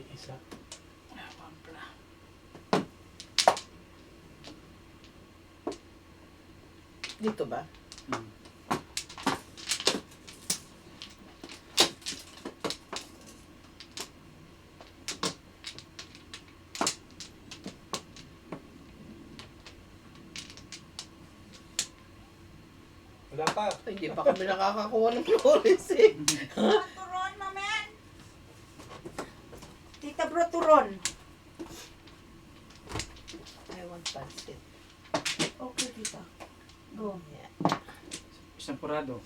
Isa. Pampla. Dito ba? Wala pa. Ay, hindi pa kami nakakakuha ng flores eh. Turon, mamen. Tita Bro, turon. I want pancit. Okay, tita. Go. Yeah. Isang purado.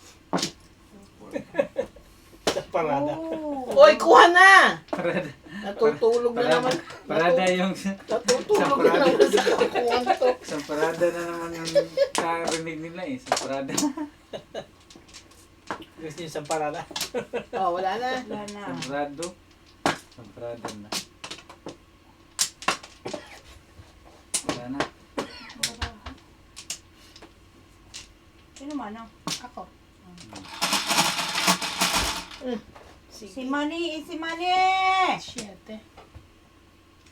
Sa parada. Oh. Oy, kuha na! Parada. Natutulog na naman. Parada yung... Natutulog na naman sa kakuhan to. Isang parada na naman yung karinig nila eh. Isang parada. Gusto niyo sa parada. Oh, wala na. Wala na. Isang parado. Isang parada na. Wala na. Sino man, no? Ako. Si Manny, si Manny! 7.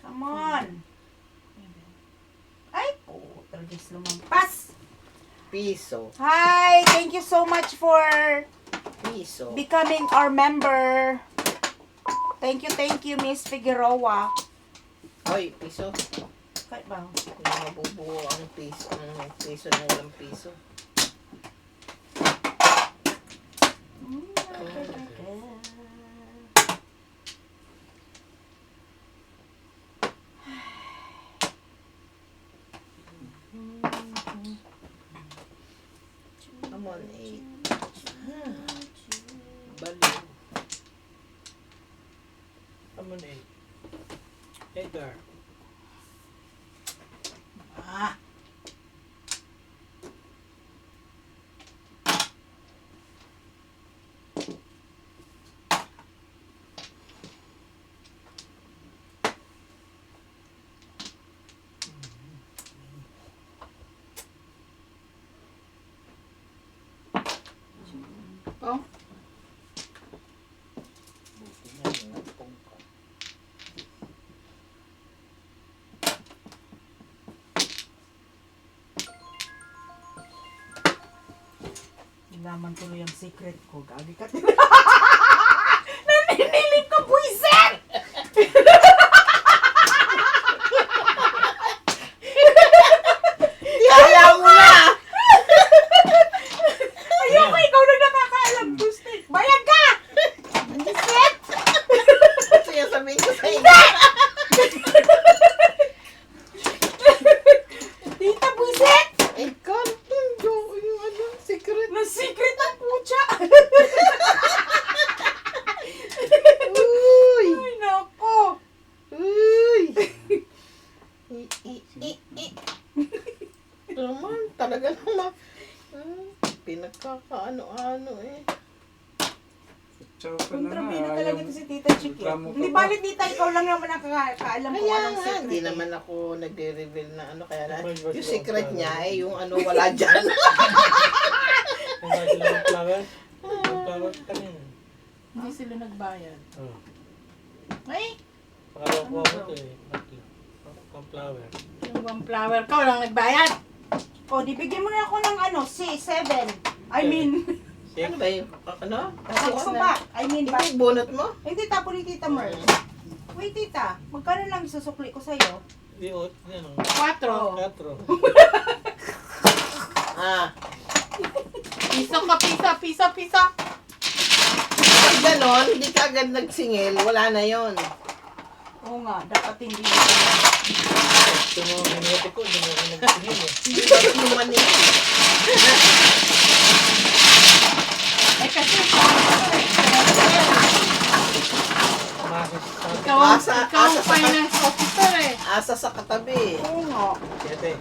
Come on! Ay, po, talagang lumampas! Piso. Hi! Thank you so much for Piso. becoming our member. Thank you, Miss Figueroa. Oy, piso. Kahit ba? Hindi mabubuo ang piso. Ang piso na walang piso. Come on, 8. Baliw. Come on, 8. Edgar. Ah! Oh. Buti na yung napong ko. Nilaman tuloy ang secret ko. Gagi ka. Naninilig ko, buisit! Ayaw mo na! Ayoko, ikaw na nakakaalam, Bustik. Bayag ka! Buisit! Siya sabihin ko sa inyo. Tita, buisit! Eh, kantin yung ano, secret. Na secret ang putya! Uy! Ay, nako! Uy! Naman, talaga naman. Pinagkakaano-ano eh. So, pa na Kontrabida nga. talaga ito si Tita Chicky. Reklamo ka Hindi pa. balit, Tita, ikaw lang naman nakakaalam kung Kaya anong nga, secret. hindi naman ako nagre-reveal na ano. Kaya na, May version yung secret of niya flower. eh, yung ano, wala dyan. Ang bago lang ang flower. Ang flower kanina. Hindi sila nagbayad. Oh. Ay, Pakalaw ko ako ito eh. Ang flower. yung one flower ka, walang nagbayad. O, di bigyan mo na ako ng ano, C7. I mean, Ano ba yung, ano? ako ba? I mean, ba? Hindi, bunot mo? Hindi, tapo ni Tita Mer. Wait, Tita, magkano lang isusukli ko sa'yo? Hindi, yan o. 4. 4. Ah, Piso ka, piso. pag ganon, hindi ka agad nagsingil, wala na yon. Oo nga, dapat hindi. Ito mo, hinuti ko. Hindi mo ako nagtingin eh. Hindi ba naman yun? Eh kasi, Masis sa atin. ikaw Asa ang sa- finance officer eh. Asa sa katabi. Oo nga. 7.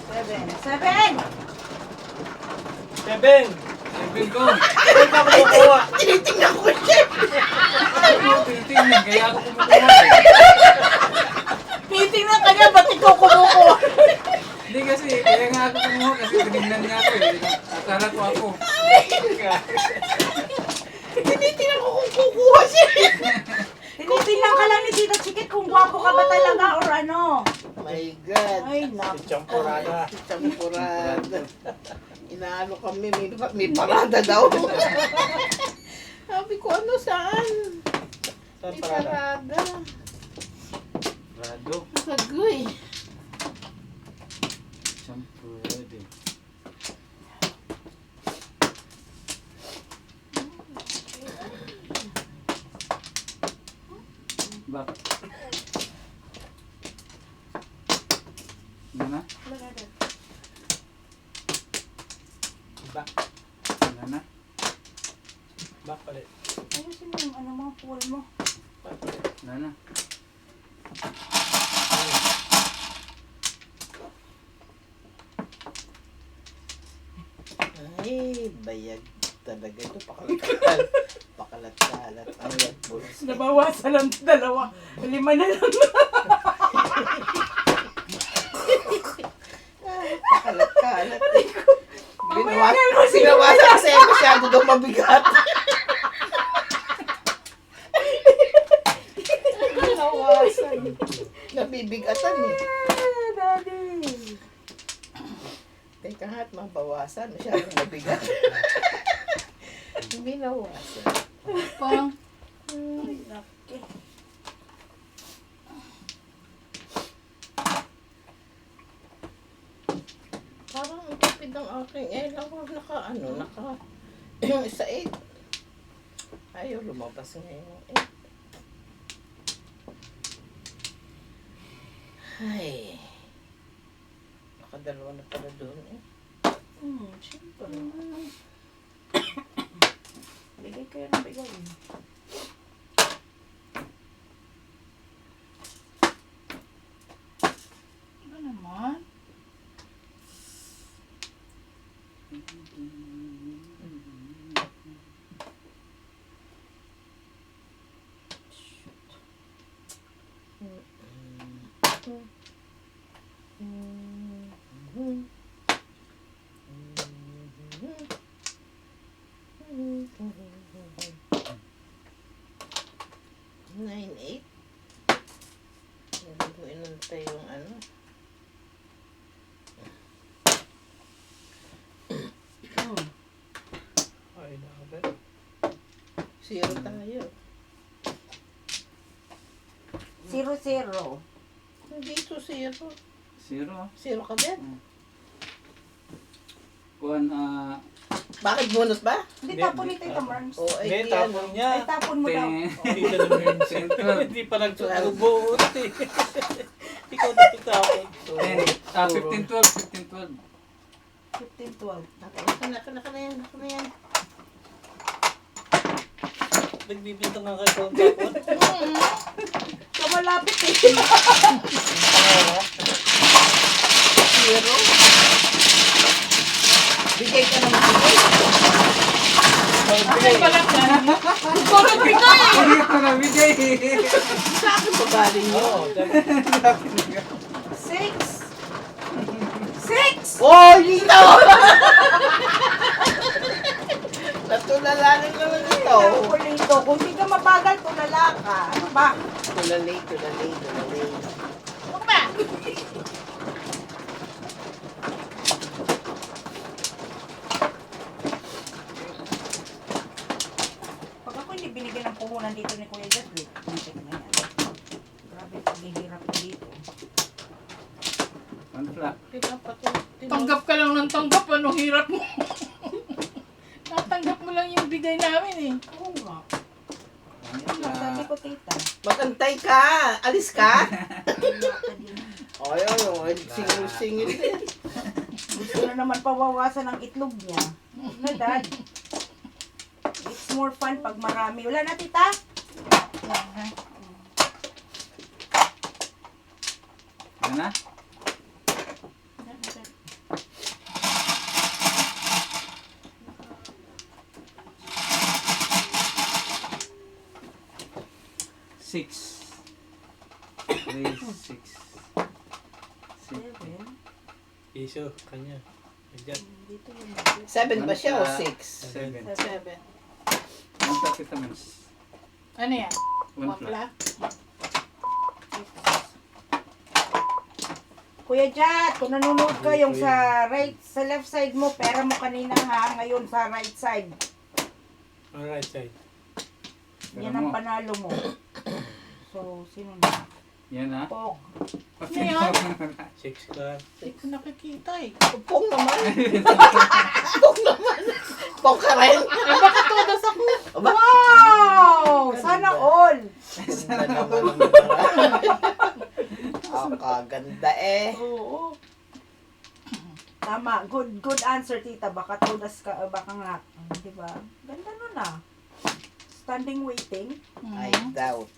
7! 7! Sabihin ko. Hindi ka makukuha. Tinitingnan ko siya. Tinitingnan. Kaya ako kumukuha eh. Titingnan ka niya, ba't ikaw kumukuha? Hindi kasi, kaya nga ako kumuha kasi tinignan niya ako eh. Akala ko ako. Tinitingnan ko kung kukuha siya. Tinitingnan ka lang ni Tita Chicky, ba talaga or ano? My God. Ay, naku. Si Champurada. Champurada. Inaano kami, may parada daw. Sabi ko, ano saan? Saan May parada? parada. Rado. Nakagoy. Shampoo ready. Bak. Ano na? Back. Ano na? Back palit. Ayusin mo yung ano mo, pool mo. Back palit. Ano na? Ay, bayag talaga ito. Pakalat-kalat. Pakalat-kalat. Ang red bulls. Nabawasan lang 2. 5 na lang. Pakalat-kalat. Binawasan kasi masyado daw mabigat. Binawasan. Nabibigatan eh. Daddy. Teka nga at mabawasan. Masyadong mabigat. Binawasan. Pang. Ay, naku. Parang ang tipid ng aking lang naka sa 8. Ayaw, lumabas ngayon ng 8. Ay. Nakadalawa na pala doon eh. Siyempre. Bigay kayo ng bigay. Ano naman? Nine, 8. Hindi mo inantay yung ano. Ay, nakabal. 0 tayo. 0-0. Hindi ito 0. 0. 0 ka din. Kuhan, Bakit bonus ba? Hindi, Hindi, tapon ni hindi. Tita Marms. O ay Hindi, di tapon ano. niya. Ay, tapon mo daw. Hindi ka naman hindi pa nagsubuot eh. Ikaw natutapon. 15-12. 15-12. Naka na yan. Nagbibintang nga kayo ang tapon. Kamalapit eh. 0. Bigay ka naman bigay. Ay, palang na. Ikaw nagbigay! Hindi ko nabigay. Sa akin pa galing yun. Oo, 6. 6! Oh, dito! Natulala na naman ito. Kulito. Kung di ka mabagal, tulala ka. Ano ba? Tulalay. Ano ba? Pag ako hindi binigyan ng puhunan dito ni Kuya Jeffrey, check na yan. Grabe, paghihirap ko dito. One flat. Tanggap ka lang ng tanggap. Anong hirap mo? Natanggap mo lang yung bigay namin eh. Oo nga. Sabi ko, tita. Magantay ka. Alis ka. Wala ka din. Ay, singil-singil din. Gusto na naman pawawasan ang itlog niya. Na, Dad. It's more fun pag marami. Wala na, tita? Ano na? Six. 3, 6. 7. Iso, kanya. Diyan. Dito yung 7 ba siya o 6? 7. 7. One flat kita mas. Ano yan? One flat. Wapla? Kuya Jat, kung nanonood ka yung sa left side mo, pera mo kanina ha, ngayon sa right side. Alright, side. Yan ang panalo mo. So, sino na? Yan ha. Pok. Ano yan? 6 ka. Hindi ko nakikita eh. Pong naman. Pong naman. Pong ka rin. Ay, baka todas ako. Wow! Sana all! Ganda naman ang para. Kaganda eh. Oo. Tama. Good answer, tita. Baka todas ka, baka nga. Diba? Ganda nun ah. Standing waiting. I doubt.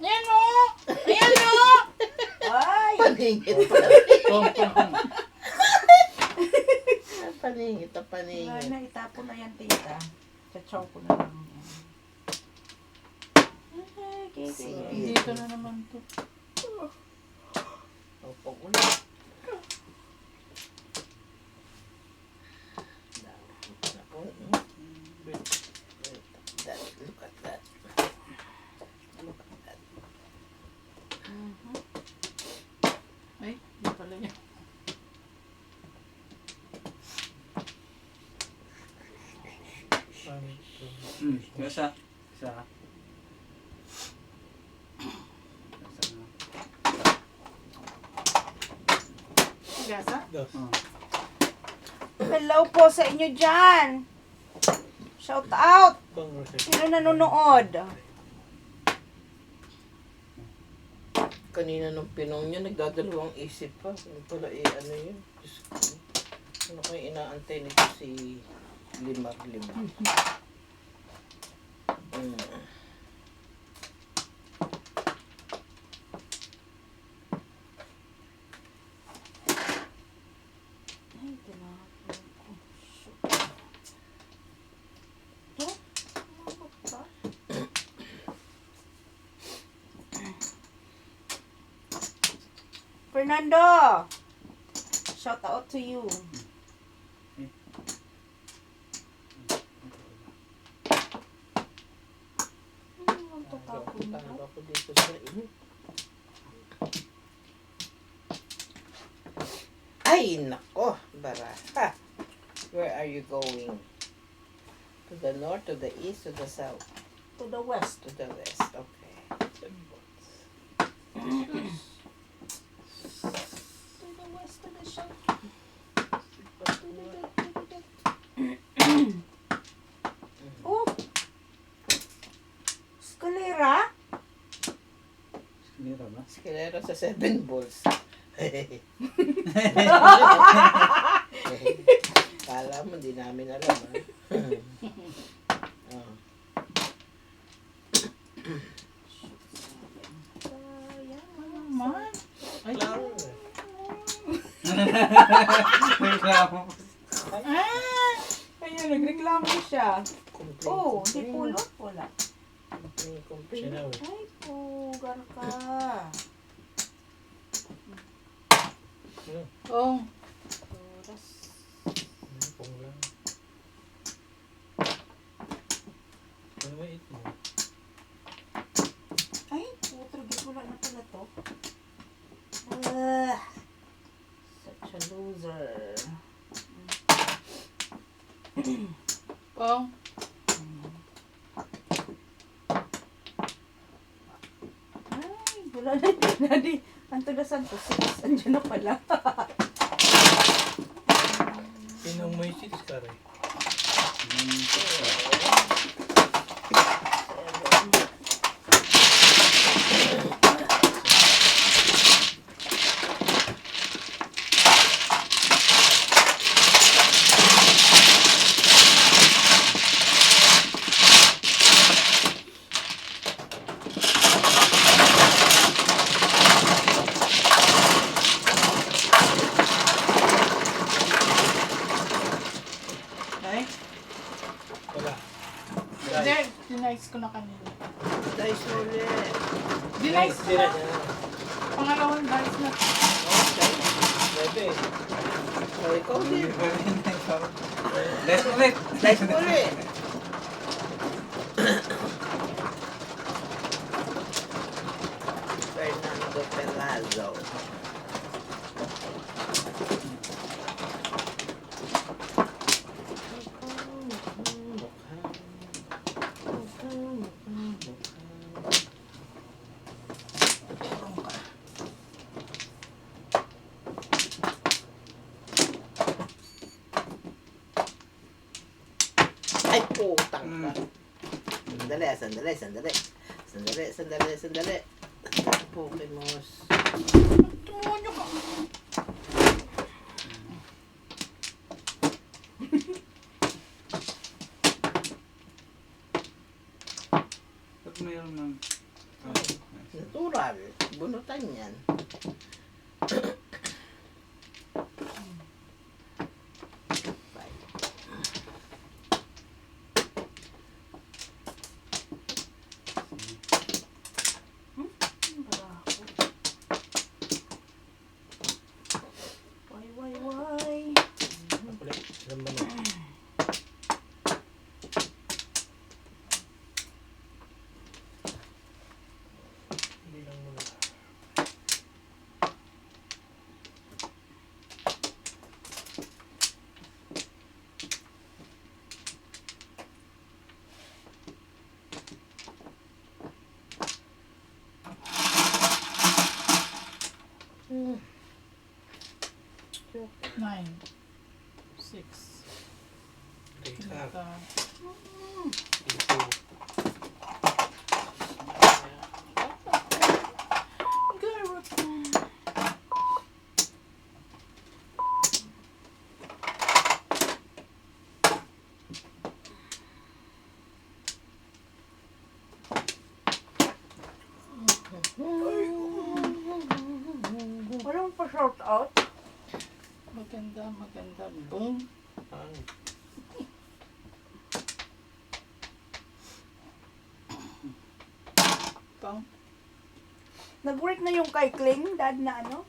Ayan o! Ayan o! Ay! Paningit. Pong. Paningit na Wala paningit. na, itapon na yan, tita. Chachaw ko na lang yan. Okay, sige. Dito na naman to. Pong ulit. Look at that. Look at that. Ay, hindi pala niya. Isa. Isa. Gasa? Dos. Hello po sa inyo dyan. Shout out. Sino nanonood? Kanina nung pinong niya, nagdadalawang isip pa. Yung pala ano yun. Diyos ko. Ano kayo inaantay nito si Limar. Ay, tinapon ko. Fernando! Shout out to you. Ang tatapon na. Talo ako dito sa inyo. Ay, nako. Baraha. Where are you going? To the north, to the east, to the south? To the west. To the west. Okay. To the west, to the south. Oh! Escalera? Nira ba? Eskalera sa 7 balls. Kala mo, di namin alam. Oh. Ano naman? Ay, Reklamo. ah! Kaya nagreklamo siya. Complaint, Oh, di complaint. pulot. Wala. Complaint. Ay, pugar ka. Oh. Oras. Pong lang. Ano ba ito? Ay, putro. Wala na pala to. Such a loser. Oh. Ay, wala na yun. Nadi, ang tagasan ko. Andiyan na pala. Pinong may 6 ka rin. Ay. Wala. Hindi, dinice ko na kanina. Dice ulit. Dinice ko na. Pangalawang dice na. Bebe. Oh, ikaw din. Let's ulit. Dice ulit. Fernando Pelan. Mazo. Ay, putang ka. Sandali, sandali, sandali. Sandali, sandali, sandali. Pokemon. Tumonyo ka. Pag mayroon ng... Natural. Bunutan yan. Why? Hmm. 9, 6. Teka. Walang pa-shout out? Maganda, maganda. Boom. Ang Pang. Nag-work na yung kay Kling, dad na ano?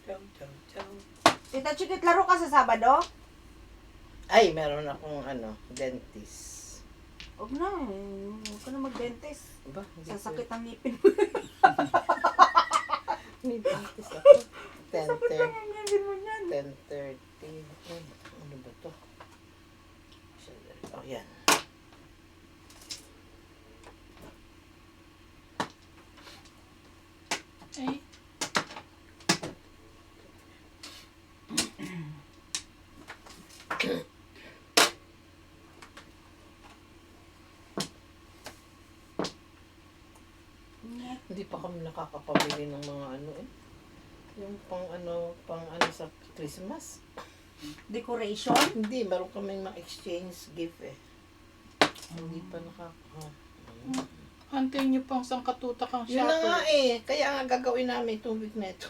Chow, chow, chow. Tita Chikit, laro ka sa Sabado? Ay, meron akong dentist. Huwag na eh. Huwag ka na mag-dentist. Ba? Hindi Sasakit ang ngipin mo. ko- May dentist ako. Sasakit ang ngipin mo niyan. 10:30. Ano ba to? Oh, yan. Ay. Hindi pa kami nakakapamili ng mga yung pang sa Christmas. Decoration? Hindi, meron kaming ma-exchange gift eh. Hindi pa Antayin niyo pang sangkatutak ang Yun na nga shopper. kaya nga gagawin namin 2 week na ito.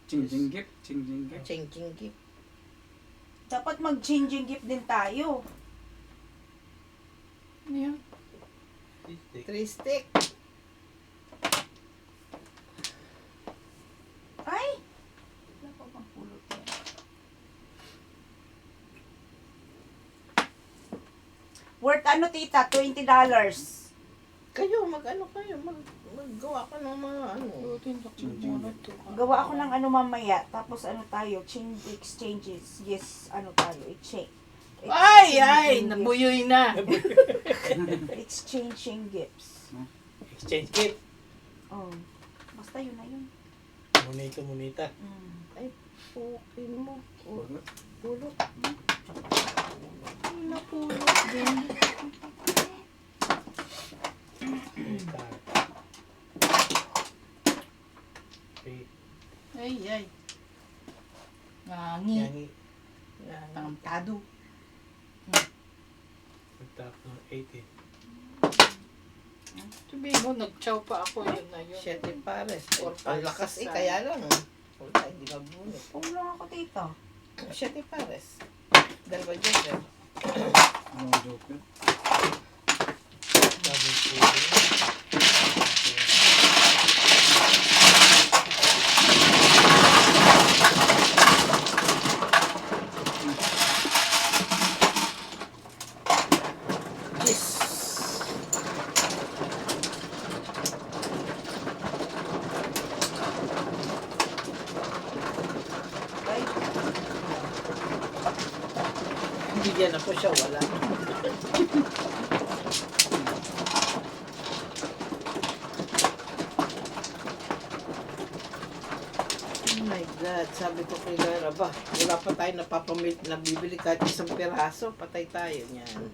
Ching-ching gift, ching-ching gift. Changing gift. Dapat mag-changing gift din tayo. Ano yan? 3 stick. Ay! Wala pa bang pulot yan? Worth ano tita? $20. Kayo, maggawa ka ng mga Tindak muna to. Gawa ako ng ano mamaya. Tapos ano tayo? Exchanges. Yes, ano tayo? Exchange. Ay! Nabuyoy na. Exchanging gifts. Exchange gift. Oh. Basta yun na yun. Munita, munita. Mm. pukin mo. O, Pulot. pulot. Napulot din. Teka. Okay. Ay. Ngangi. Yangi. Tangtado. Magtap ng 80. Sabihin mo, nag-chow pa ako. Yun na yun. 7 pares. 4, Ang 5, lakas 6, kaya lang. Wala, hindi mabunot. Kung lang ako tita. 7 pares. Dalawa dyan, sir. Ano, joker? Double pudding. Yes! Ay, Bigyan ako siya, wala. Oh my God, sabi ko kay Lara ba, wala pa tayo nabibili kahit isang piraso, patay tayo niyan.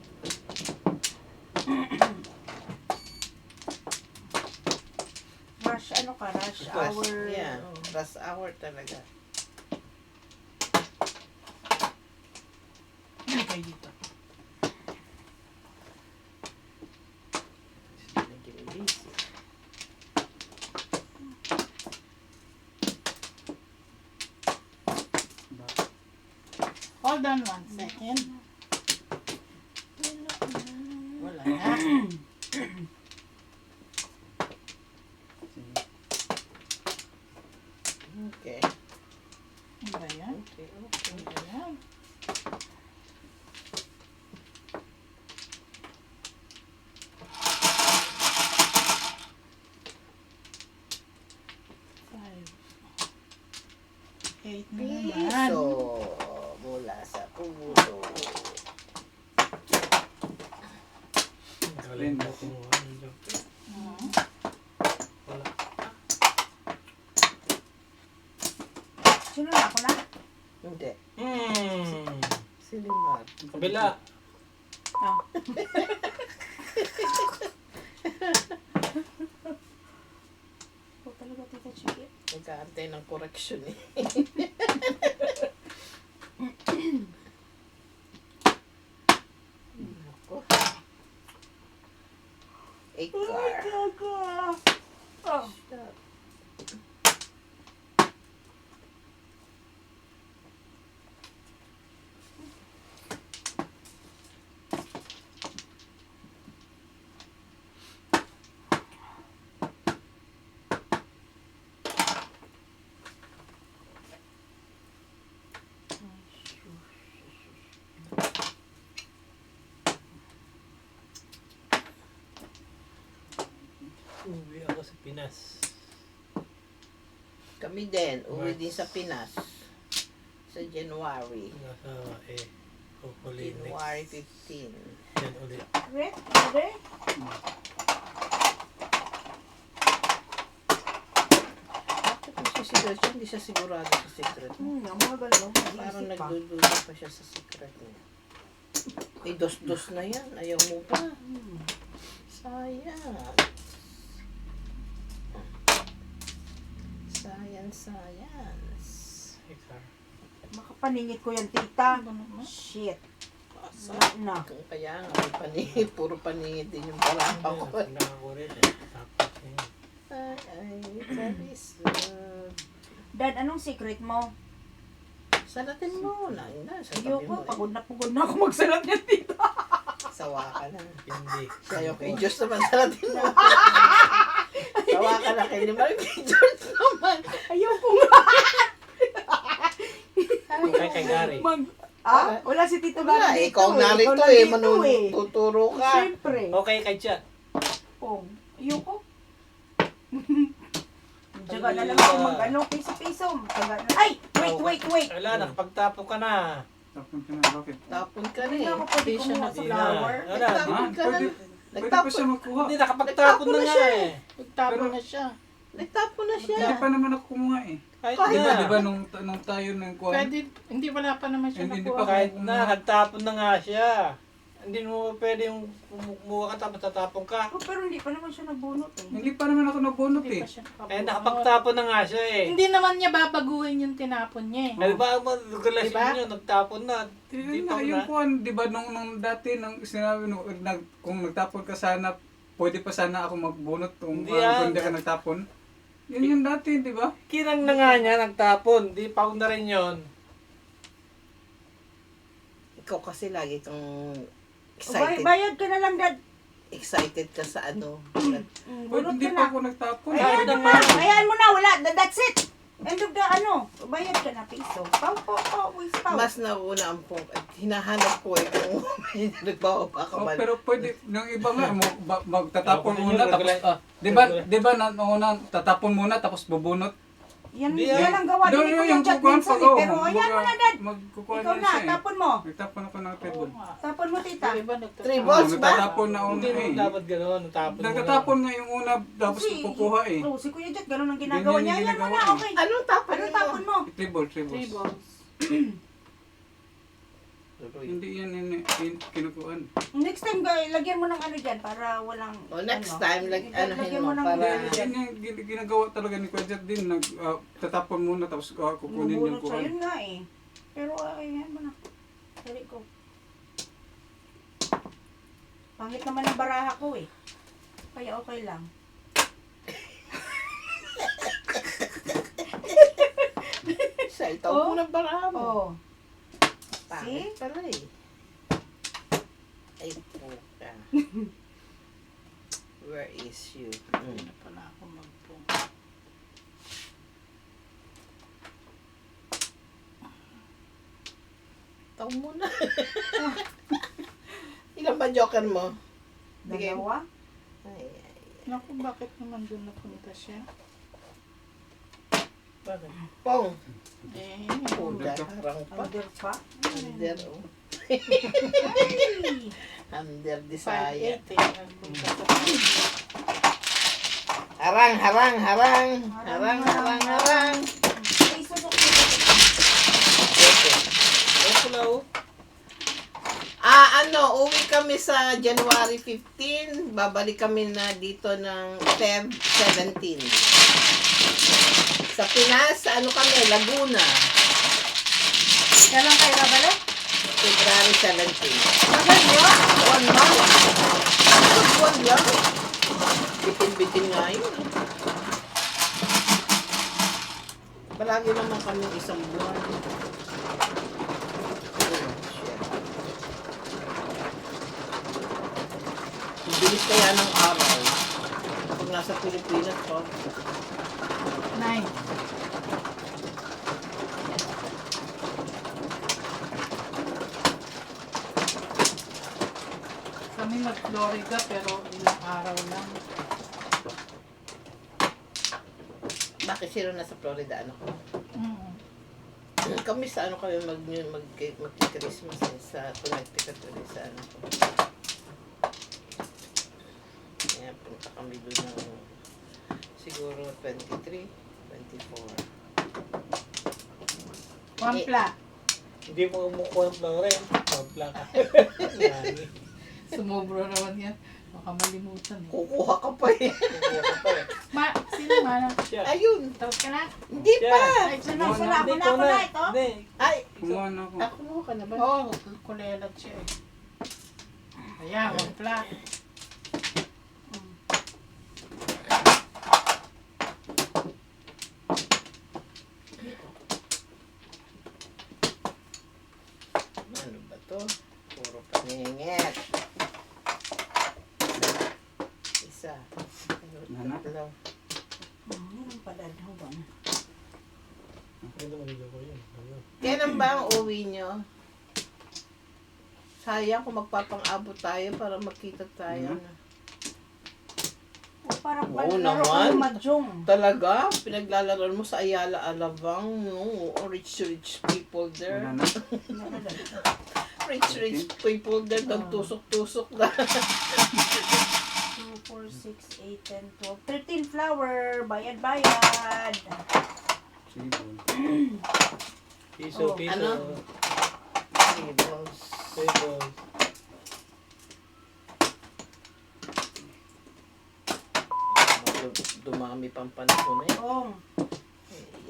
rush, ano ka, rush hour. Yeah, rush hour talaga. Hindi kayo dito. Naging busy. Hold on 1 second. Wala na. Okay. Ano ba yan? Okay, Ano okay. ba yan? Five. 8 na naman. Piso mula sa puso. Galing mo kumuha ng joker. Mhm. Wala. Sino na ako na? Hindi. Hmm. Si Limar. Kabila. Ah. Ito talaga, Tita Chiki. Nag-aantay ng correction eh. Ako. Ikar. Oh. Uwi ako sa Pinas. Kami din, uwi din sa Pinas. Sa January. Nasa hopefully January next 15. yan ulit. Wait, brother. Bakit mo siya sigurado siya? Hindi siya sigurado sa secret mo. Yung mga gano'n. Parang Nag-iisip pa. nagdududa pa siya sa secret niya. Eh, dos-dos na yan. Ayaw mo pa. Sayang. Science. Ikar. Makapaningit ko yan, tita. Ano naman? Shit. Asa? Na. Kaya nga, may paningit. Puro paningit din yung palapa ko. Ako rin eh. Tapos yun. Ay, Charis love. Dad, anong secret mo? Salatin mo. Sa tabi Ayoko, mo. pagod na ako magsalat niya, tita. Sawa ka na. Hindi. Sa'yo kay Diyos naman salatin mo. Sawa ka na kay Limar. Kay Diyos naman. Ayoko nga. Okay kay Gary. Wala si Tito Wala, Gary dito ikaw narito Ikaw eh. nandito eh. Tuturo ka. Siyempre. Okay kay Chat. Pong. Ayoko. Tsaga na lang ako mag-ano, piso-piso. Tsaga na. Ay! Wait. Wala, nakapagtapo ka na. Tapon ka na, bakit? Tapon ka na Hindi eh. na ako pwede Hindi siya kumuha sa Hindi nag- na. flower. Wala. Nagtapon ka na. Pwede pa Nagtapon. siya magkuha. Hindi, nakapagtapon na nga eh. Nagtapon na siya. Nagtapon na siya. Hindi pa naman ako kumuha eh. Kahit Di ba, na. di ba nung tayo nang kuha? Pwede, hindi wala pa naman siya Hindi nakuha. pa Kahit na, nagtapon na nga siya. Hindi mo pwede yung kumuha ka tapos tatapon ka. Oh, pero hindi pa naman siya nagbunot eh. Hindi pa naman ako nabunot Hindi eh. pa siya nakabuo. Eh, nakapagtapon na nga siya eh. Hindi naman niya babaguhin yung tinapon niya eh. Eh, ba mo, relasyon Diba? nyo, nagtapon na. Hindi Hindi pa na, yung na. kuhan, di ba nung dati, nung sinabi, kung nagtapon ka sana, pwede pa sana ako magbunot kung Hindi kung yan. hindi ka nagtapon. Yun yung dati, di ba? Kinang na nga niya, nagtapon. Di pa na rin yun. Ikaw kasi lagi kang Bay- excited. bayad ka na lang, Dad. Excited ka sa ano. Bunot Hindi ka pa na. ako nagtapon. Ayan mo na. Ayan mo na. Wala. That's it. End of the ano. Bayad ka na, piso. Pau. Mas nauna ang pong. Hinahanap ko kung may nagbawa pa ka Oh, man. pero pwede, ng iba nga, magtatapon Ako, muna, yun, tapos, regular. di ba, una, tatapon muna, tapos bubunot. Yan, Di, yan ang gawa. Doon Hindi ko yung yung chat kukuhan minsan pag, eh. Pero ayan mo na, Dad. magkukuhan Ikaw na na. siya eh. Tapon mo. Nagtapon ako ng Oo table. nga. Tapon mo, tita. Yung iba nagtatapon. 3 balls ba? Nagtatapon na una Hindi mo eh. dapat gano'n. Natapon mo na. Nagtatapon nga yung una, tapos kukuha eh. Oh, si Kuya Jet, ganun ang ginagawa Ganyan niya. yung Ayan mo ginagawa na, eh. okay. Anong tapon Anong mo? tapon mo? 3 balls. 3 balls. Hindi yan kinukuhan. Next time, lagyan mo ng ano dyan para walang... O next ano. time, Lagyan mo ng- para... Yan yung ginagawa talaga ni Kuya Jet din. Tatapon muna, tapos kukunin yung Bubunot siya. kuhan. Yun nga eh. Pero ayan mo na. Dali ko. Pangit naman ang baraha ko eh. Kaya okay lang. Siya, itaw Oh. mo ng baraha mo. Oh. Pangit pala eh. Ay, puka. Where is you? Hindi na pala ako magpong. Itaw mo na. Ilan ba joker mo? Bigay mo. Dalawa. Ay, ay. Naku, bakit naman doon napunta siya? Bakit? Pong. Eh, Puda, harang pa. Under pa. Under, oh. Ay. Under desire. 5-8 eh. Nagpunta sa Harang, harang, harang. Harang, harang, harang. Ay, susok ko. Okay. Ako na oh. Uwi kami sa January 15. Babalik kami na dito ng Feb 17. Sa Pinas, kami, Laguna. Kailan kayo babalik? February 17. Tagal yun. 1 month. Buwan lang. Bitin-bitin nga yun. Palagi naman kami isang buwan. Ang bilis kaya ng araw. Pag nasa Pilipinas pa. 9. Kami nag-Florida pero ilang araw lang. Bakit sino nasa Florida? Ano ko? Mm. Kami sa kami mag-Christmas sa Connecticut ulit sa ko. Kaya punta kami doon ng siguro 23, 24. Pampla. Hindi mo kumukuha ng flower eh. Pampla ka. Yan. Sumobro naman yan. Baka malimutan eh. Kukuha ka pa eh. Kumukuha ka pa eh. Sino man? Siya. Ayun, Tawag ka na? hindi pa. Ay, Ako na, ako na, Hindi, ako na ito. Hindi. Ay, Kumuha na ako. kumuha ka na ba? Oo, kulelat siya eh. Ayan, pampla. Ano ba to? Puro paningit. Isa. Nana? Tatlo. Yan ang padadhaw ba na? Ganda mo ko yun. Ayun. Kailan ba ang uwi nyo? Sayang kung magpapang-abot tayo para makita tayo. O parang Oo palaro ko naman. ng mahjong. Talaga? Pinaglalaroan mo sa Ayala, Alabang, no? Rich people there. Wala na. Rich people there, nagtusok-tusok na. 2, 4, 6, 8, 10, 12, 13 flower. Bayad. Sige. Piso, Oh, piso. ano? Tables. Piso. Dumami pang panahon eh. Oh.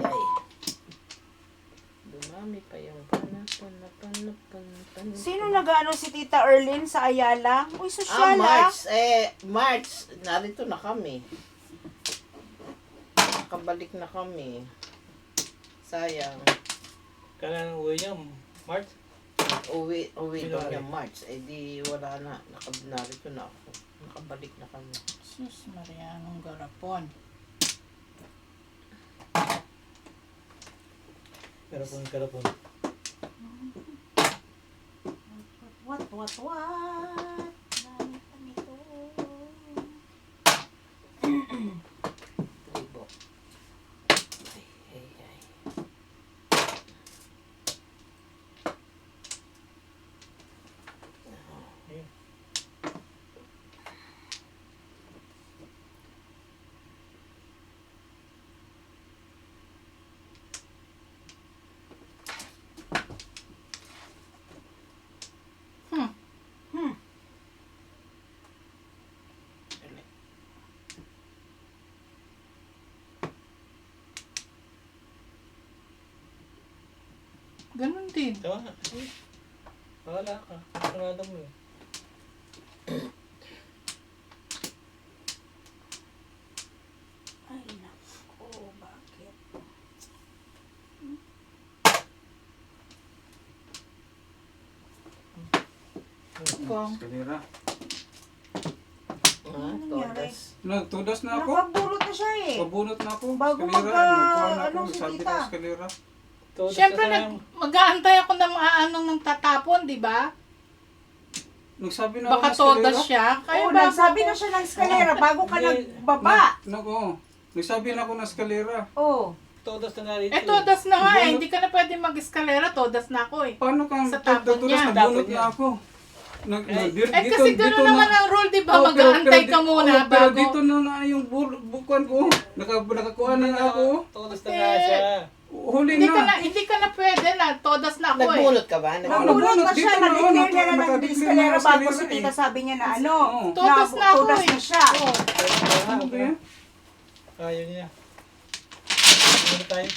Ay. Dumami pa yung panahon. Sino nag-ano si Tita Erlyn sa Ayala? Uy, sosyal March. March. Narito na kami. Nakabalik na kami. Sayang. Kailan ang uwi niya? March? Uwi daw niya March. Eh di wala na. Narito na ako. Nakabalik na kami. Sus, Maria, anong garapon. Karapon. What? Dami pa nito. Tribo. Ay. Ganun din. Tawa nga. Wala ka. Sarado mo eh. Ay, nako, bakit? Bang. Eskalera. nangyari? Todas. Nagtudas na ako. Nakabulot na siya eh. Pabunot na ako. Bago Eskalera. Nagkuhan na ano, ako. si Sabi ko tita. eskalera. Siyempre, mag-aantay ako ng anong nang tatapon, di ba? Nagsabi na Baka ako ng eskalera. todas siya. Kaya Oo, ba nagsabi na siya ng eskalera bago ka nagbaba. Nagsabi na ako ng eskalera. Oo. Todas na narito. Eh, todas na nga eh. Bunot. Hindi ka na pwede mag-eskalera. Todas na ako eh. Paano kang Sa tapon tudas niya. na bunot Tapon niya. na ako? Eh, kasi gano'n naman ang rule, di ba? Mag-aantay ka muna Pero bago. dito na nga yung bukuan ko. Nakakuha na nga ako. Todas na nga siya. Huli Hindi ka na. na pwede na. Todas na ako eh. Nagbunot ka ba? Nagbunot na siya, Dito na, nag-declare oh, niya na ng nakadeclare eskalera na ng bago eskalera si eh. tita sabi niya na ano. Oo. Todas na ako Todas eh. na siya. Oo. Ano ba yan? Ayaw niya. Ano tayo?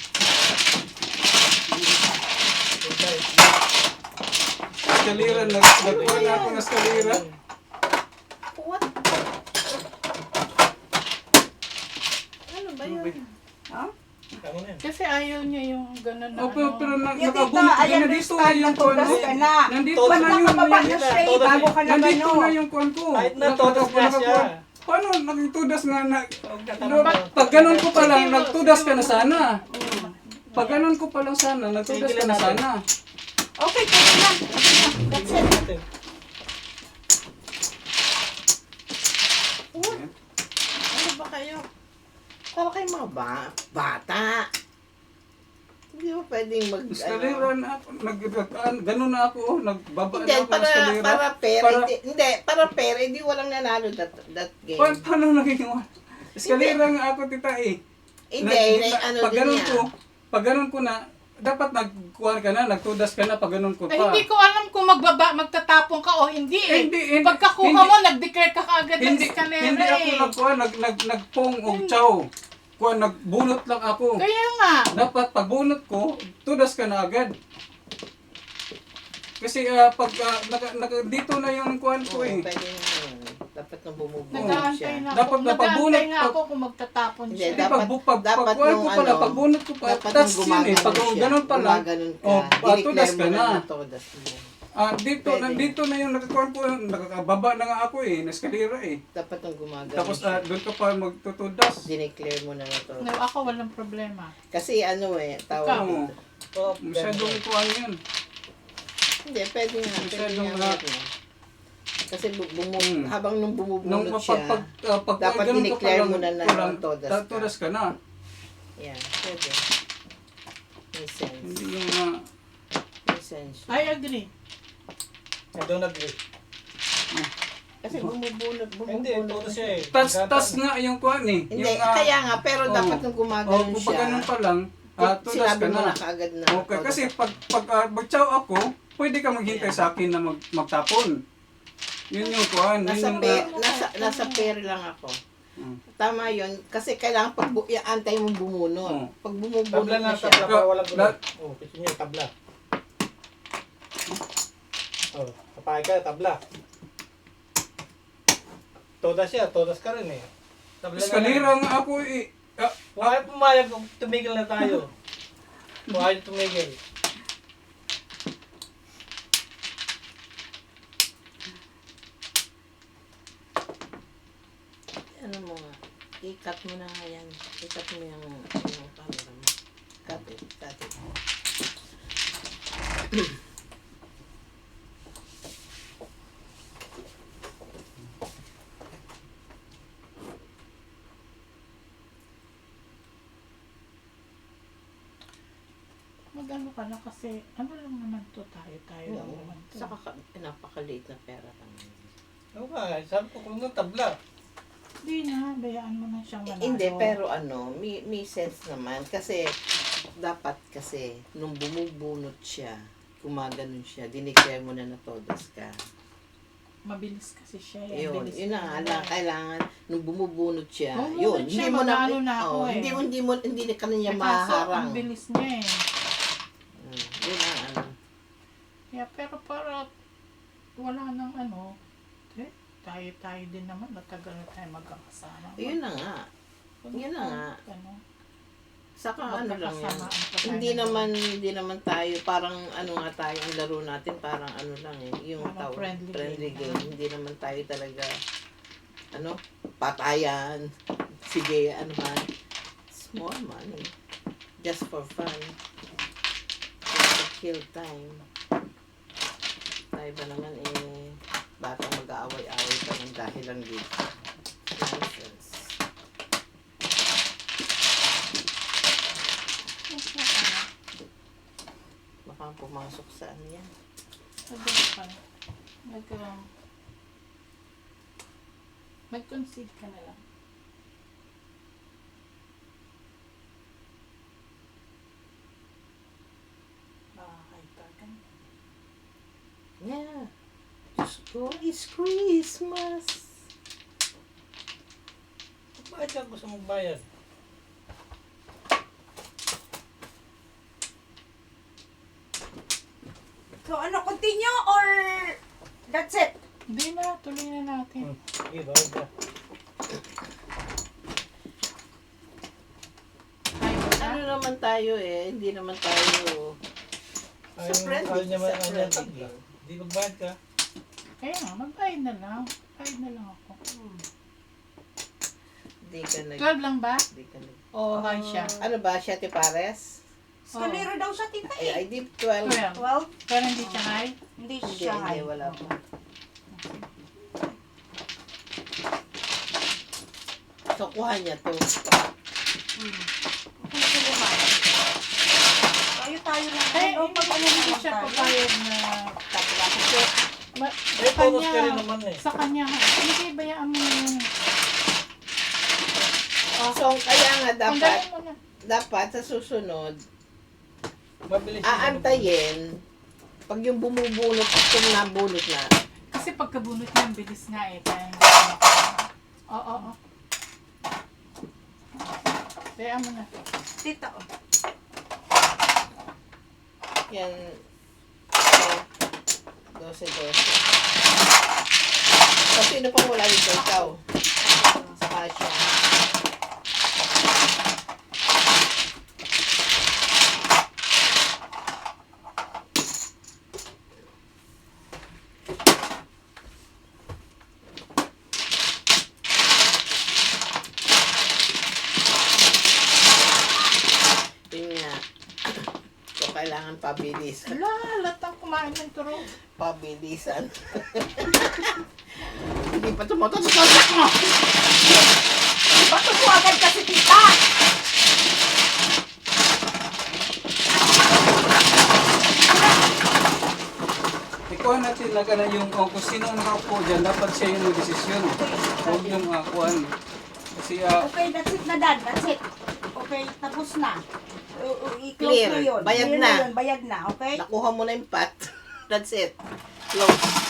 Ano tayo? Eskalera. Nagkuha na ako ng eskalera. What? Ano ba yun? Ha? Tama na yan. Kasi ayaw niya yung gano'n na Oh, pero ano. Yung tita, nakabunot I na dito understand na yung todas kuwan ka ko. na. Nandito Todas na Ba't yung nakababa na siya eh, Todas bago ka na Nandito gano. na yung kuwan ko. Kahit na todas na siya. Paano nagtudas nga na? Huwag ka tanong. Pag ganun ko pa lang, nagtudas ka na sana. Pag ganun ko pa lang sana, nagtudas ka na sana. Okay, pwede na. That's it. Natin. Ano ba kayo? Para kayo mga bata. Hindi mo pwedeng mag... Eskalera na ako, ganun na ako, nagbaba Hindi, na ako ng eskalera. para fair. Para- Hindi, para fair. Hindi walang nanalo that game. Paano naging eskalera nga ako, tita eh. Hindi, ano pag din ganun niya. ko, pag ganun ko na, dapat nagkuhan ka na, nagtudas ka na, pag ganun ko Eh, pa. hindi ko alam kung magtatapon ka o hindi eh. Hindi, Pagkakuha hindi. mo, nag-declare ka kaagad ng Hindi eskalera ako eh. nagkuhan, nagpong o chow. Kuhan, nagbunot lang ako. Kaya nga. Dapat pag bunot ko, tudas ka na agad. Kasi pag dito na yung kuhan ko Oo, eh. pwede naman. Dapat nang bumubunot Nag-aantay siya. na ako. Dapat napabunot Nag-aantay nga pag- ako kung magtatapon Hindi, siya. Hindi, dapat kuhan nung ko pala, ano, pag bunot ko pa, Dapat tas nung yun eh. Pag siya, ganun pa lang, gumaganon ka, oh, tudas dineclare ka mo na. todas mo. Dito, Pwede. nandito na yung nakakuhan ko, nakakababa na nga ako eh, na eskalera eh. Dapat nung gumaganon Tapos siya. doon ka pa magtutudas. Dineclare mo na to. No, ako walang problema. Kasi ano eh, tawag Oo. dito. Oh, Masyadong kuhan yun. Hindi, pwede nga. Pwede Masyadong nga. na- ano. Kasi habang nung Nung bumubunot pag siya, dapat ganun ka dineclare pa mo lang, na kulang, todas ka. tudas ka na. yeah, pwede. May sense. Hindi yung May sense. I agree. I don't agree. Kasi bumubunot Hindi, todas siya eh. tas nga yung kuhan eh. Hindi, yung, kaya nga, pero oo. dapat nung gumaganon kung siya, pag ganun pa lang, tudas sinabi ka mo na na. kaagad na. Okay, todas kasi ka. pag mag-chow ako, pwede ka maghintay sa akin na magtapon. Yun yung kuhan. Nasa, Yun yung, nasa pair lang ako. Mm. Tama yun, kasi kailangan pag antay mong bumunot. Oo. Pag bumubunot Tabla na na, siya, tabla para walang gulo. Lahat- Oh, gusto niyo, tabla. Oh, kapag ka, tabla. Todas siya, todas ka rin eh. Tabla na eskalera lang. nga ako eh. Kung ayaw pumayag, tumigil na tayo. Kung ayaw tumigil. I-cut mo na nga yan. I-cut mo yung camera mo. Cut it. Mag-ano ka na kasi, ano lang naman to tayo lang Oo. naman to. Saka napakaliit na pera lang. Oo nga, sabi ko kung nung tabla. Hindi na, bayaan mo na siyang manalo. Hindi, pero may sense naman. Kasi, dapat kasi, nung bumubunot siya, gumaganon siya, diniclare mo na todos ka. Mabilis kasi siya. Yun, Bilis yun na. na, kailangan, nung bumubunot siya, Bumubunot yun, siya, hindi mo na, mag-ano na ako eh. hindi na kanya Eh, kaso, maharang. ang bilis niya eh. Yun ang ano. Yeah, pero para wala nang ano, tayo din naman, matagal na tayo magkakasama. Yun na nga. Yun na nga. Ano, Saka ano lang yan. magkakasamaan pa tayo Hindi ng- hindi naman tayo, parang ano nga tayo, ang laro natin, parang ano lang eh, yung Parang friendly game. Hindi naman tayo talaga, ano, patayan. Sige, ano man. Small money. Just for fun. Just to kill time. Tayo ba naman eh, batang mag-aaway-aaway pa ng dahil lang dito. Nonsense. Baka pumasok sa ano yan. Sabi ka, mag-concede ka na lang. Makakaibagan. Yeah. Diyos ko, it's Christmas. Bakit ka gusto mong bayad? So ano, continue or that's it? Hindi na, tuloy na natin. Sige, bayad ka. Ano naman tayo eh, hindi naman tayo Ayaw sa friendly, niya man sa ang friendly tabla. game. Hindi magbayad ka. Kaya nga, magbayad na lang. Bayad na lang ako. Hindi ka nag... 12 lang ba? Hindi ka nag... O, high siya. Ano ba, Siete Pares? Escalera daw siya, tita Eh, eh. I did 12. 12. 12? Pero hindi siya high? Hindi Hindi, siya hindi, high. wala pa. So, kuha niya to. Tayo na. Eh, Ano, pag ano hindi naman siya tayo? papayag na tabla. Kasi, Eh, todos ka rin naman eh. sa kanya, hindi, bayaan mo na yun. So, kaya nga dapat, Tanggalin mo na. dapat sa susunod, Mabilis aantayin, pag yung bumubunot, kung nabunot na, Kasi pagkabunot niya, ang bilis nga eh. Kaya hindi ko makakaya. Oo. Bayaan mo na. Tita, oh. yan, 12. So, sino pang wala dito? Ikaw. Saka siya. Yun nga. So, kailangan pabilis. Ala, latang kumain ng turo. Pabilisan. Hindi pa tumatatak mo. Ba't mo agad kasi, tita? Ikuha natin na gana yung kung sino ang nakaupo dyan, dapat siya yung mag-desisyon. Huwag yung kuhan. Kasi Okay, that's it na, Dad. That's it. Okay, tapos na. I-close Clear. na yun. Bayad Clear na. yun. Bayad na, okay? Nakuha mo na yung pot. That's it. Close.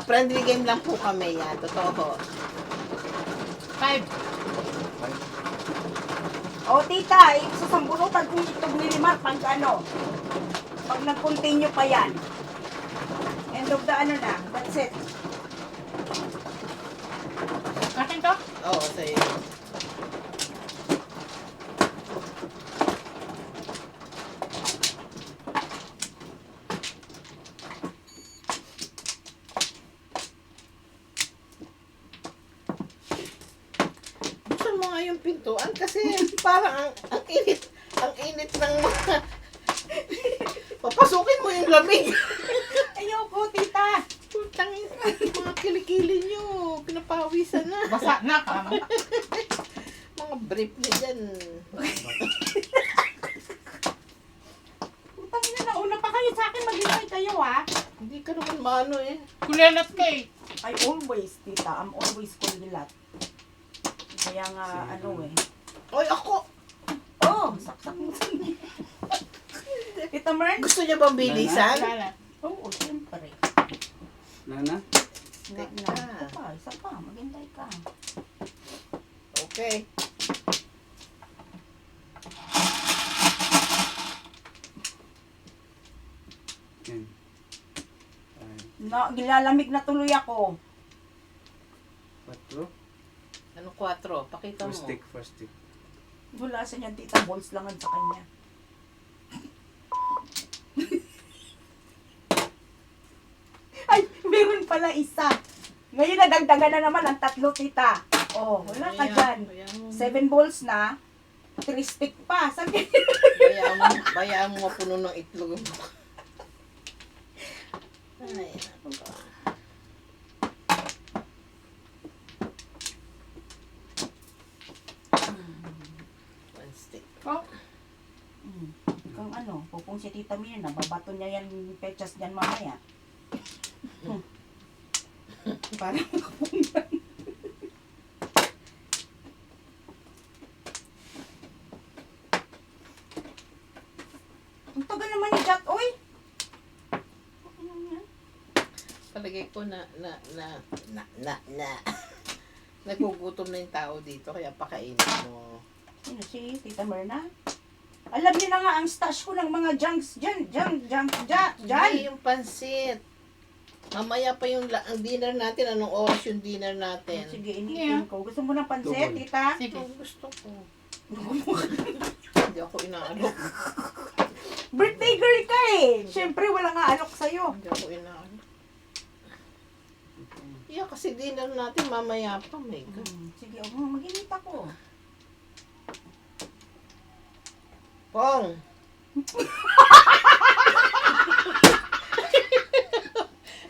Friendly game lang po kami yan. Totoo. 5. O, tita, sasambunutan kong itong nilimar pag ano. Pag nag-continue pa yan. End of the ano na. That's it. Akin to? Oo, sa'yo. naman kasi parang ang init ng mga... Papasukin mo yung lamig. Ayoko, tita. Putang ina, mga kilikili nyo. Pinapawisan na. Basa na ka. Mga brief na dyan. Putang ina, nauna pa kayo sa akin. Maghintay kayo, ha? Hindi ka naman maano eh. Kulelat ka eh. I always, tita. I'm always kulilat. Kaya nga, ano eh. Oy, ako! Oh, saksak mo sa Tita Mern? Gusto niya bang bilisan? Kulelat. Oo, siyempre. Nana? Isa pa. Maghintay ka. Okay. Yan. Gilalamig na tuloy ako. 4. Ano 4? Pakita mo. First stick. Wala sa niyan, tita. Balls langan sa kanya. Ay, meron pala isa. Ngayon nadagdagan na naman ang 3, tita. Oh, wala ka dyan. 7 balls na. 3 stick pa. Sabi. Bayaan mo mapuno ng itlog. Ay, ano ba? One stick. Oh, Kung ano, pupong si Tita Mirna, babato niya yan pechas dyan mamaya. Parang kapong yan. Ang tagal naman ni Jat, oy! Palagay ko na nagugutom na yung tao dito kaya pakainin mo. Sino si Tita Mirna? Alam niyo na nga ang stash ko ng mga junks dyan. Hindi yung pansit. Mamaya pa yung ang dinner natin. Anong oras yung dinner natin? Sige, initin ko. Gusto mo ng pansit, Double. Tita? sige. Ang gusto ko. Hindi ako inaalok. Birthday girl ka eh! Siyempre, wala nga alok sa'yo. Hindi ako inaalok. Yeah, kasi dinner natin mamaya pa. May Sige, mag-init ako. Pong!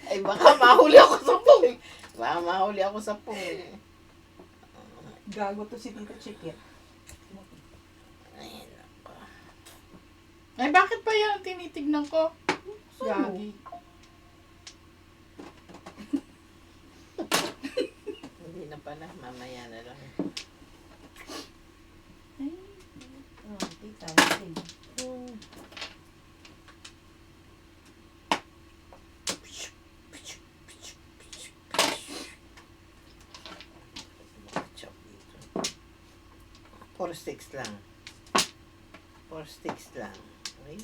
Ay, baka mahuli ako sa pong. Baka mahuli ako sa pong. Gago to si Tita Chikit. Ay, nako. Ay, bakit pa yan ang tinitignan ko? Gagi. Hindi na pala. Mamaya na lang. Ay, Tita, sige. Chop dito. 4 sticks lang. 4 sticks lang. Okay?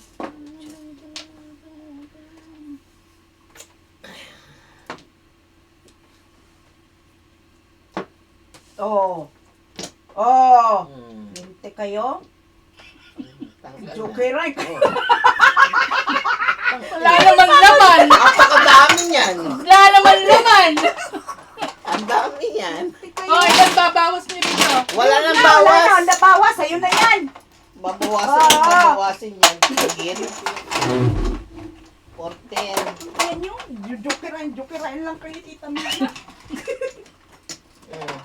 Oh. Oh. Hmm. Linte kayo? Tanggal na. Joker right. Oh. Wala naman laman! Napakadami niyan. Wala naman laman! Ang dami yan. Oh, ilan babawas niyo dito? Wala nang Wala bawas. na, nabawas. Ayun na yan. Babawasin yan. Again. 14. Ayan yung jokerain lang kayo, Tita Mirna.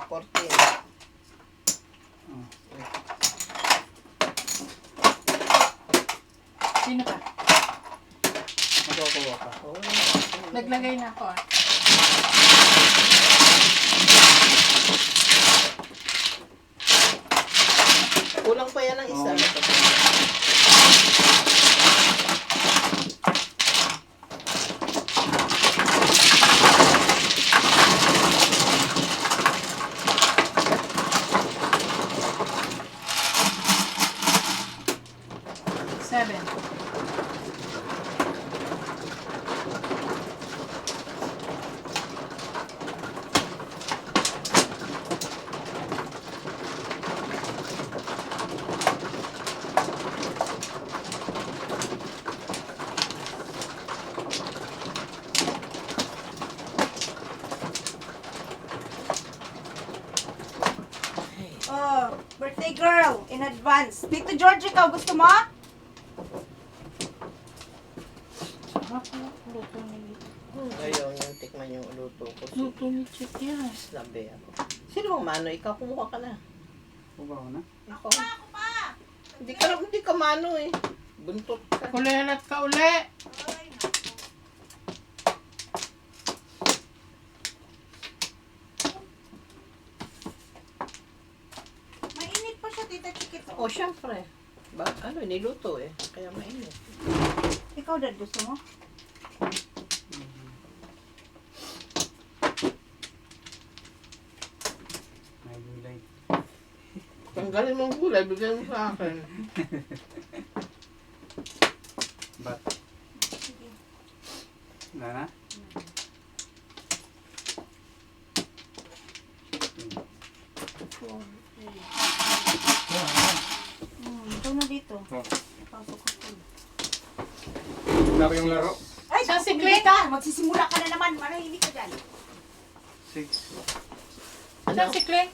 14. Sino ka? Makukuha ka. Oh. Naglagay na ako ah. Kulang pa yan ng isa. Seven. Oh, birthday girl. in advance. Tito George, ikaw gusto mo? Sarap na. Luto ni Ayaw niyang tikman yung luto ko. Luto ni Chick yan. Labi ako. Sino ang mano? Ikaw, kumuha ka na. Kubaw na. Ako. Hindi ka mano eh. Buntot ka. Kulelat ka uli. Mainit pa siya, Tita Chikito. O, syempre. Niluto eh. Kaya mainit. Ikaw, Dad, gusto mo? May gulay. Tanggalin mong gulay, bigyan mo sa akin. Bat. Sige. Na na? Ikaw na dito. Oh. Pasok ko. Wala ko yung laro. Ay, Saan si tumigil Glenn? ka. Magsisimula ka na naman. Manahimik ka dyan. 6. Saan si Clay?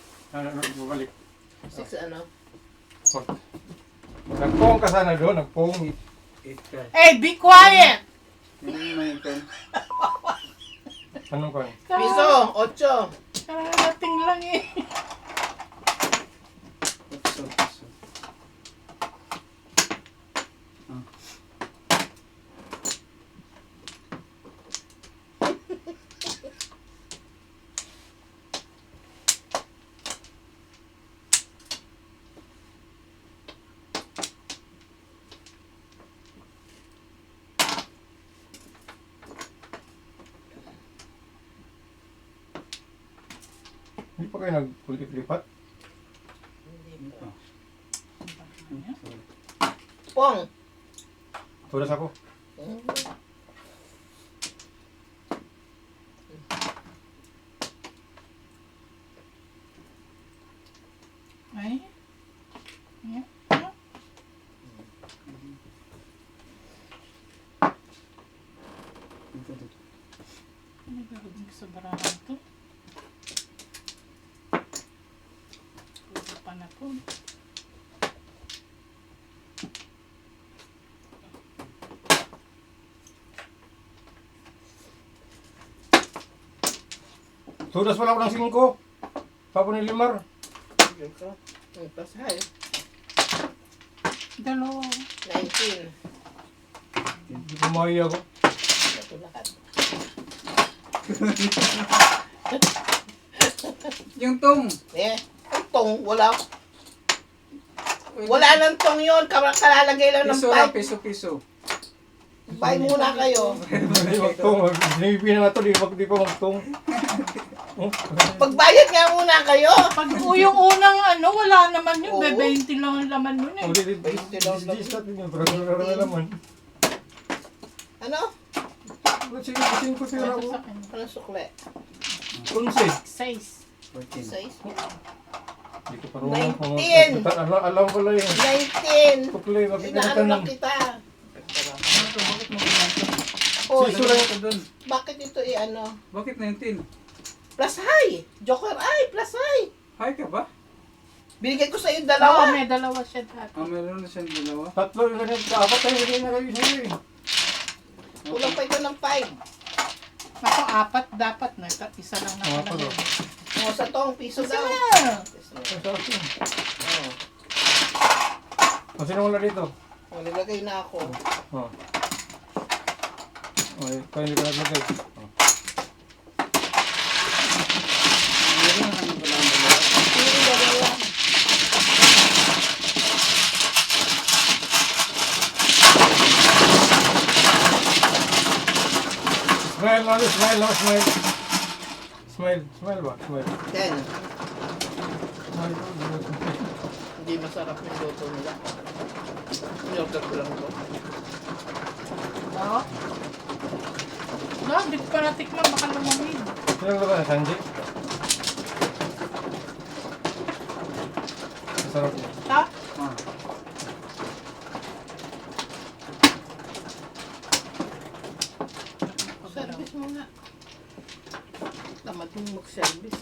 Bumalik. 6 ano? Nagpong ka sana doon, nagpong. 8 ka. Hey, be quiet! Hindi may kan. Anong ka? Piso, 8. Kararating lang eh. Piso, piso. Hindi pa kayo nagkulit-lipat? Hindi pa. Sorry. Pong! Tulas ako. Ay? Yeah. Dito, dito. Ano gagawin sa barahan to? Wala pa na po. Tulas pala ako ng 5. Papo ni Limar. Yun ko. Yung pasahay. Dalawa. 19. Hindi kumahi ako. Ito lahat. Yung tong. Eh, ang tong, wala. Wala nang tong yun. Kalalagay lang ng Piso lang, pipe. piso, piso. Buy muna kayo. Hindi magtong. Sinipin na nga to, di pa magtong. Pagbayad nga muna kayo. Pag yung unang ano, wala naman yun. Oo. 20 lang ang laman nun eh. Ang dis natin yun, pero wala naman. Ano? Sige, 5 tira Ito ako. sa kanya. Ano sukle? 11. 6. 14. 6? Hindi ko parang 19. Alam ko lang yun. 19. Tuklay, Inaano makikita lang ng... kita. Ano to? Bakit mo ginagawa? Oh, Siso lang. Ito dun. bakit ito i-ano? Bakit 19? Plus high. Joker ay, plus high. Hi ka ba? Binigay ko sa iyo Oo, dalawa. may dalawa siya dati. Meron na siyang dalawa. Tatlo yung ganyan, apat tayo hindi na kayo sa'yo eh. Kulang pa ito ng 5. Ako, 4 dapat na. Isa lang Mga pala. nakalagay. O, sa tong piso Isa daw. na. Ang sa akin. Oh. O, sino wala dito? O, nilagay na ako. O. O, tayo hindi ka naglagay. O. Meron na kami pala ang dalawa. Pili dalawa. Smile na ulit, smile na, smile. Smile, smile ba? Smile. 10. Smile. Hindi masarap yung luto nila. Inorder ko lang ito. Oo. No, hindi ko pa natikman. Baka lumamig. Sino ba ba? Sanji? Masarap yun. Ta? Ah. Service mo nga. Tamad mong mag-service.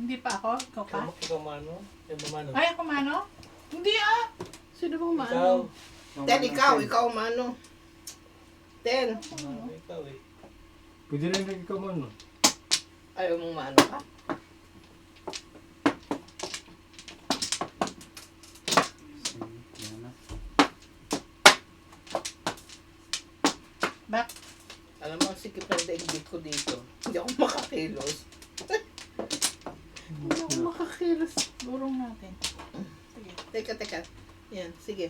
Hindi pa ako? Ikaw pa? Ikaw mano? Ikaw mano? Ay, ako mano? Hindi ah! Sino bang Ikaw. mano? Ten, ikaw mano. Ten. Ikaw eh. Pwede rin lagi ka man. Ayaw mong mano ka? Yan na. Back. Alam mo, sikip ang daigdig ko dito. Hindi ako makakilos. Hindi ako makakilos. Burong natin. Sige. Teka. Yan, sige.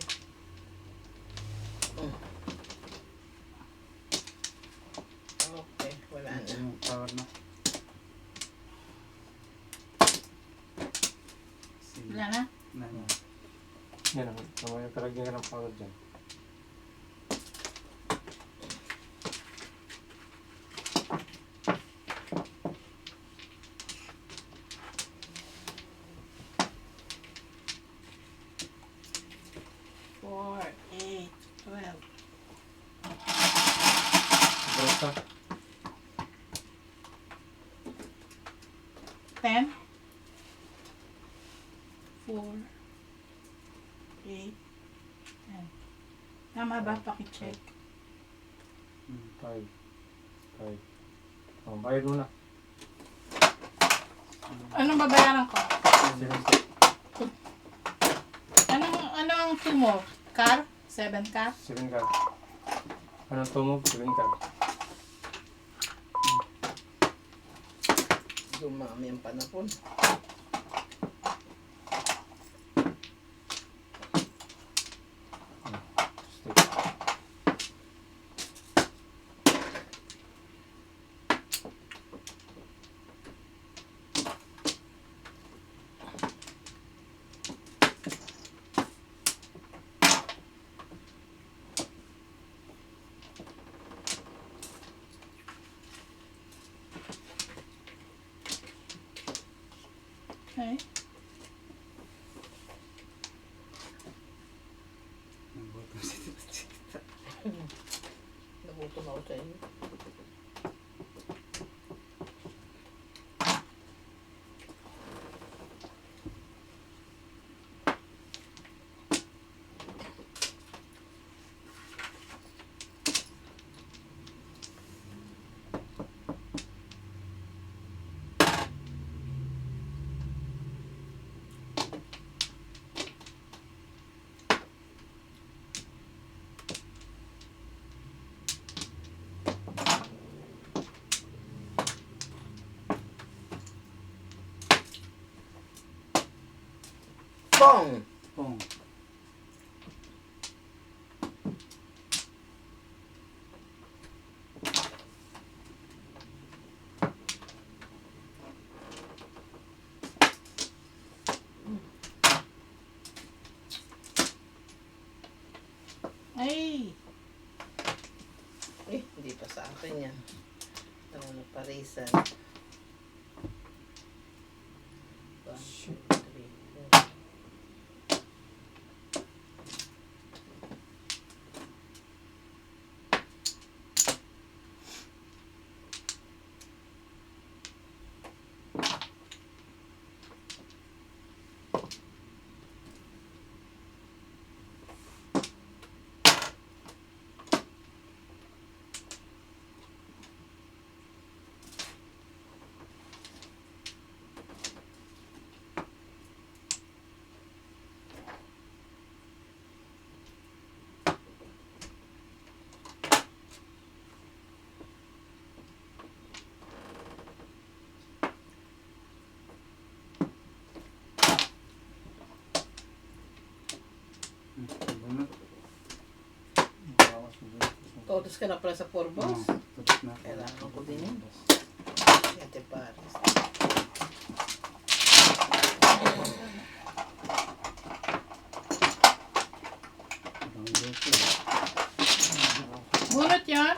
Okay, wala na. Yung power na. Wala na? Na. Yan ang mamaya kalagyan ka ng power dyan. Four, 8, 12. Basta. 10. 4, 8, 10. Tama ba? Pakicheck. 5. Oh, bayad mo na. Anong babayaran ko? Sige. Ano ang team mo? Car? 7 car? 7 ka. Anong tumog? 7 ka. Dumami ang panahon. Okay. Nagutom ako sa inyo. Pong! Pong. Ay! Hindi pa sa akin yan. Ito na parisan. 1, 2, 3, 4. Todos ka na pala sa Porbos. Tapos na. Kailangan ko din yun. Ate Paris. Bunot yan?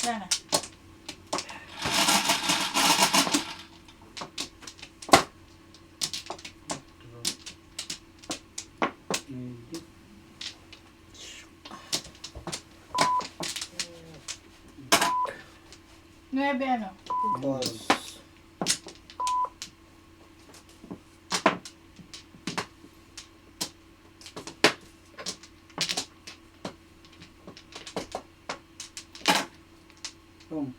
Wala na. Hindi. 9 ano? Balls. Boom.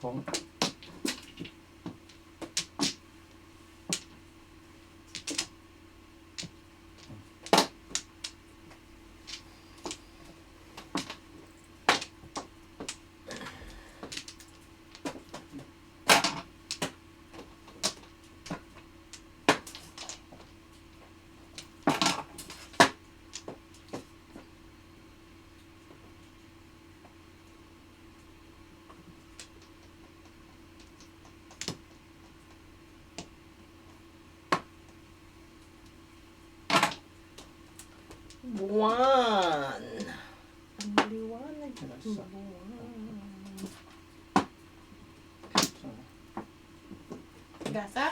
Pong. Buwan. Ang liwanag ng buwan. Gasa?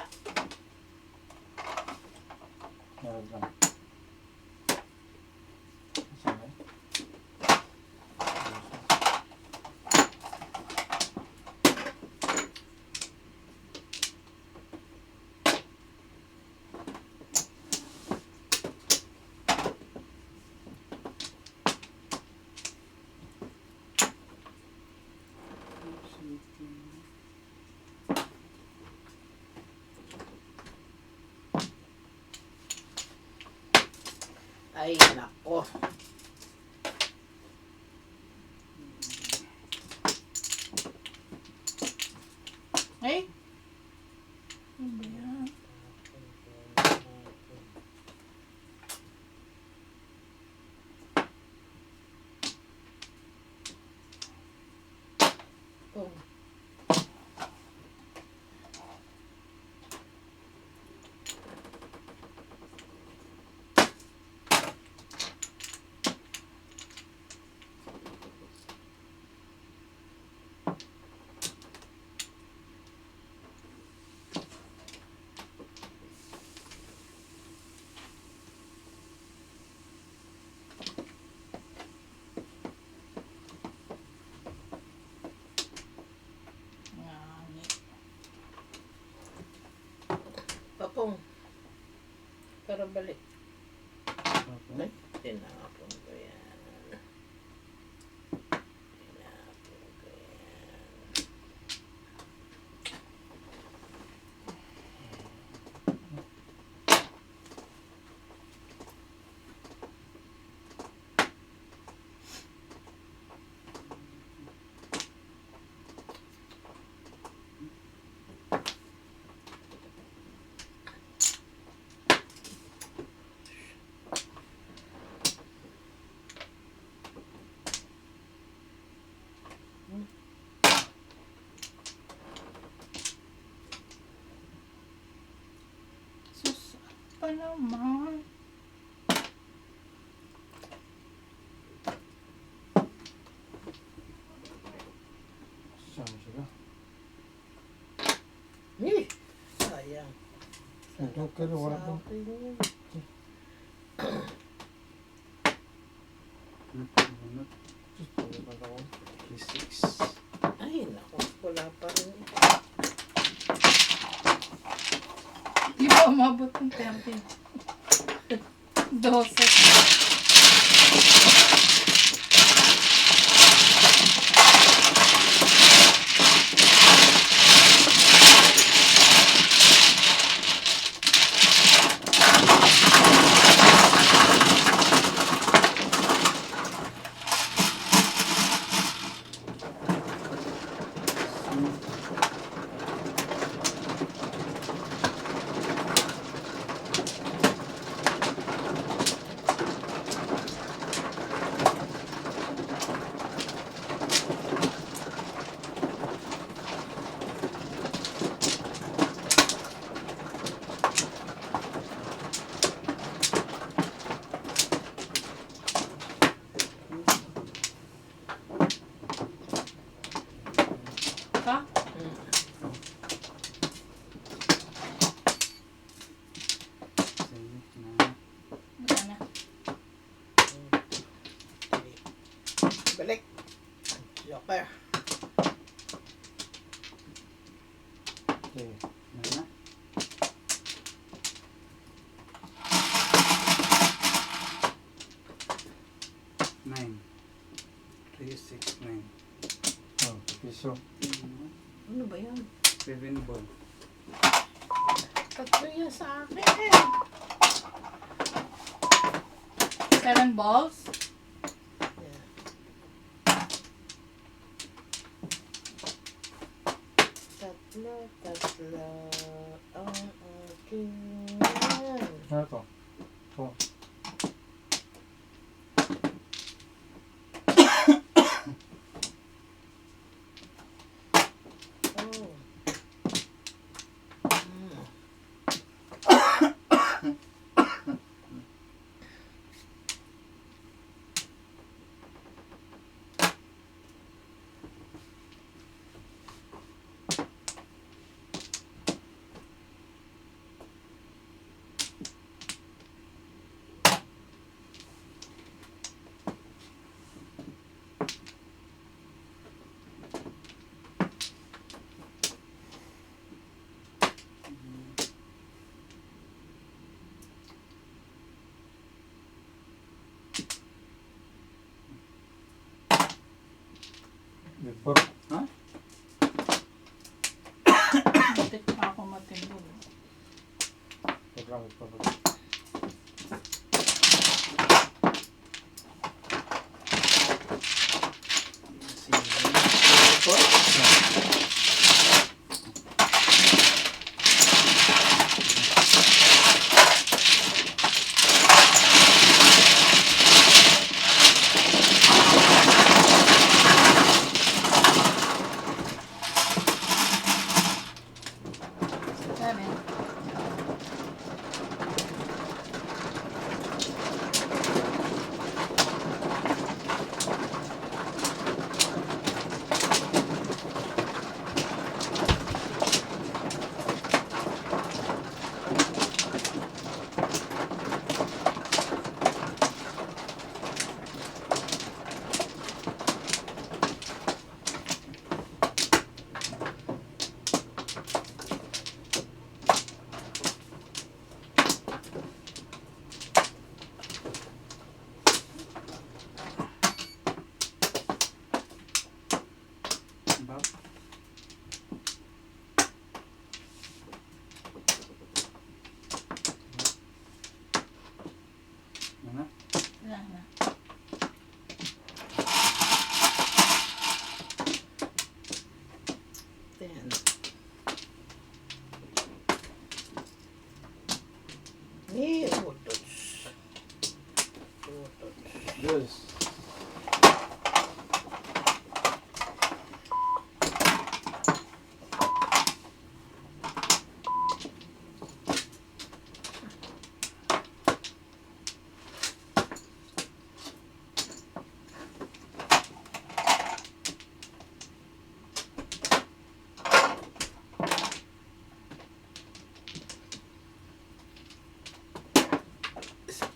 Meron lang. Saan eh? Ay, nako. Ay? Ano ba yan? Oh. Ngani. Papong. Pero balik. Okay. Ay, tinapon ko yan. Tinapon ko yan. Sus, pa naman. Saan sila? Eh, sayang. Ito, pero wala Sa pang. akin yun. Wala pang tao. 36. Ay, nako. Wala pa rin. Di ba umabot ng 30? 12. balik. Joker. Okay. Ano na? Nine. 3, 6, 9. Oh, piso. Ano ba yan? 7 ball. Tatlo yan sa akin. 7 balls? Yeah. Tatlo, tatlo. Ang aking yan. Ano to? Oh. Oh. Mm. Before. Matik pa ako matindog. Program before. Bob? Ano? Wala na. Ten. Utos. Utos. Yes.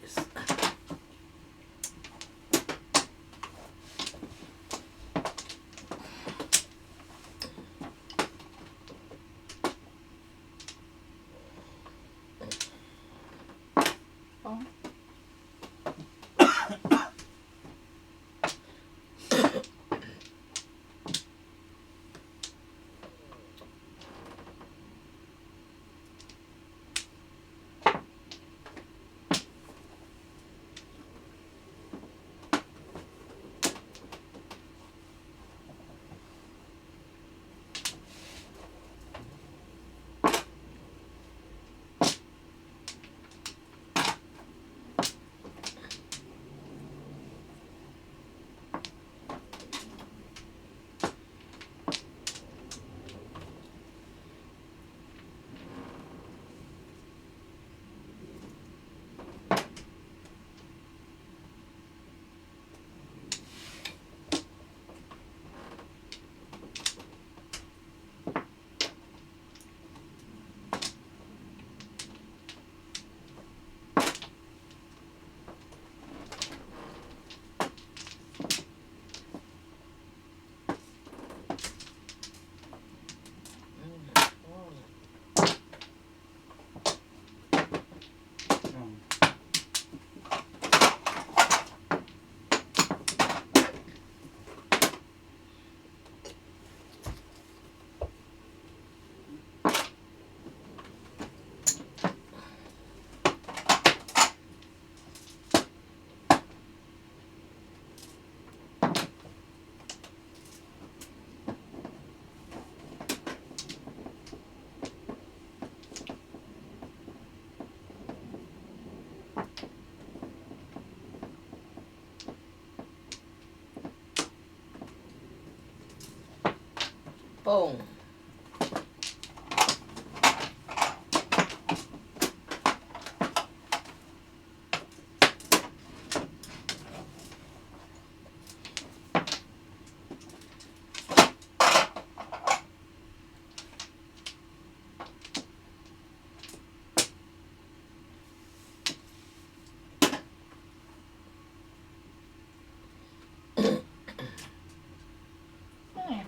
Yes. Oh. Pong. Ay,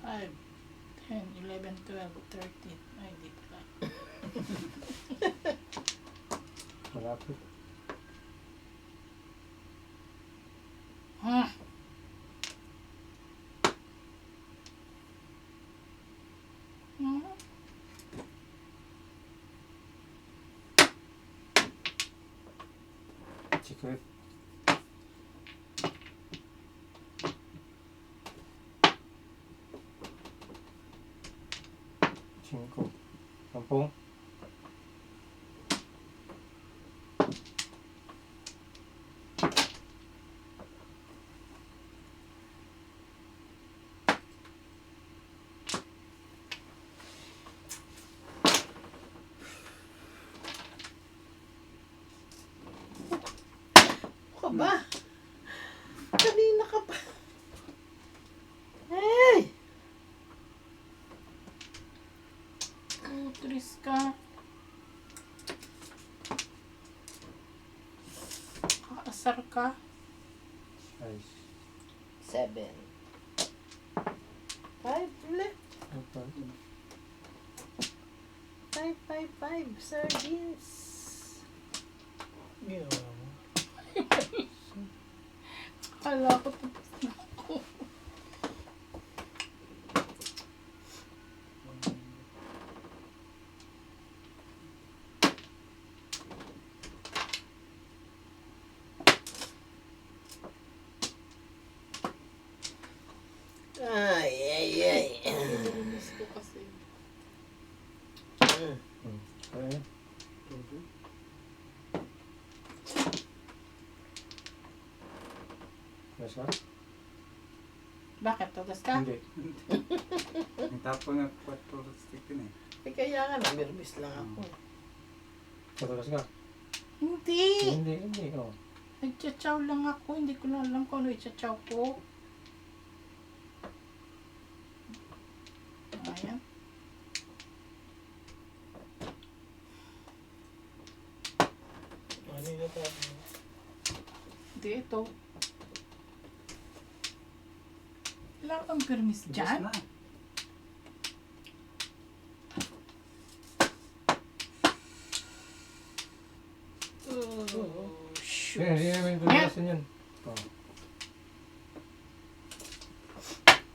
5, 10, 11, 12, 13. Ay, di pala. Malapit. Hmm. Hmm. Secret. Cinco. Sampung. Ka ba? Kanina ka pa. Hey! Tris ka. Kaasar ka. Size. 7. 5 left. Apa? 5. Sardines. Ginawa mo. Kala ko tapos na ako. Ay. Miss ko kasi. Mm. Okay. Yes, sir? Bakit? Todas ka? Hindi. Ang tapo nga 4 stick yun eh. Eh, kaya nga, namirmis lang ako. Matulas ka? Hindi. Hindi. Oh. Nagchachaw lang ako. Hindi ko na alam kung ano ichachaw ko. Ayan. Ano yun pa? Hindi, ito. Wala kang permis Ubus dyan? na. Oh, shoot. Hindi namin pagkakasin yan. Oh.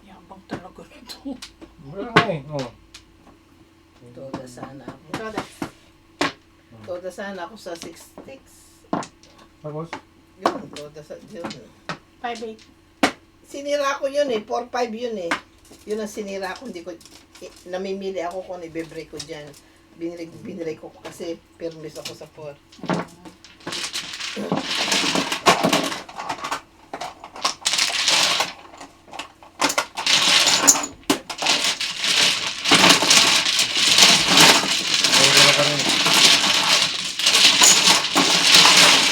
Yabang talaga nito. Wala nga eh. Oh. Toda sana ako. Todas. Toda sana ako sa 6 sticks. Tapos? Yun, toda sa yun. 5-8. Sinira ko yun eh. 4-5 yun eh. Yun ang sinira ko. Hindi ko, namimili ako kung ibe-break ko dyan. Binili ko kasi permis ako sa 4. Wala ka rin.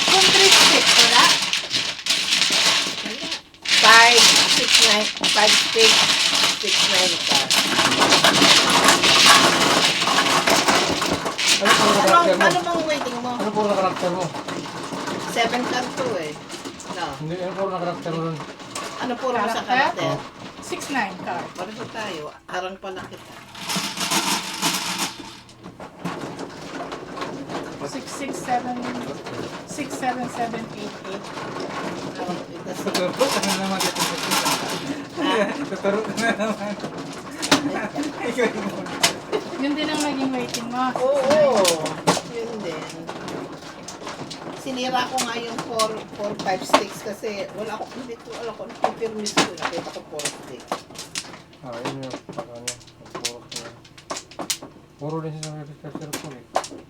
Kung 3 stick, wala? 5 sticks, 6, 9 ka. Ano po na karakter mo? Ano bang waiting mo? Ano po na karakter mo? 7 ka to eh. No. Hindi, ano po na karakter mo nun? Ano puro mo sa Karakter? karakter? 6-9 card. Pareho tayo. Harang pala kita. 6, 7, 7, 8, 8. Harang kita sa... Tuturo ka na naman dito sa kita. Tuturo ka na naman. Ikaw yung muna. Yun din ang naging waiting mo. Oo. Yun din. Sinira ko nga yung 4, 5 sticks kasi wala ko, hindi ko alam kung permis ko. Nakita ko 4 sticks. Ah, yun yung paka niya. Puro siya. Puro din siya sa researcher ko eh.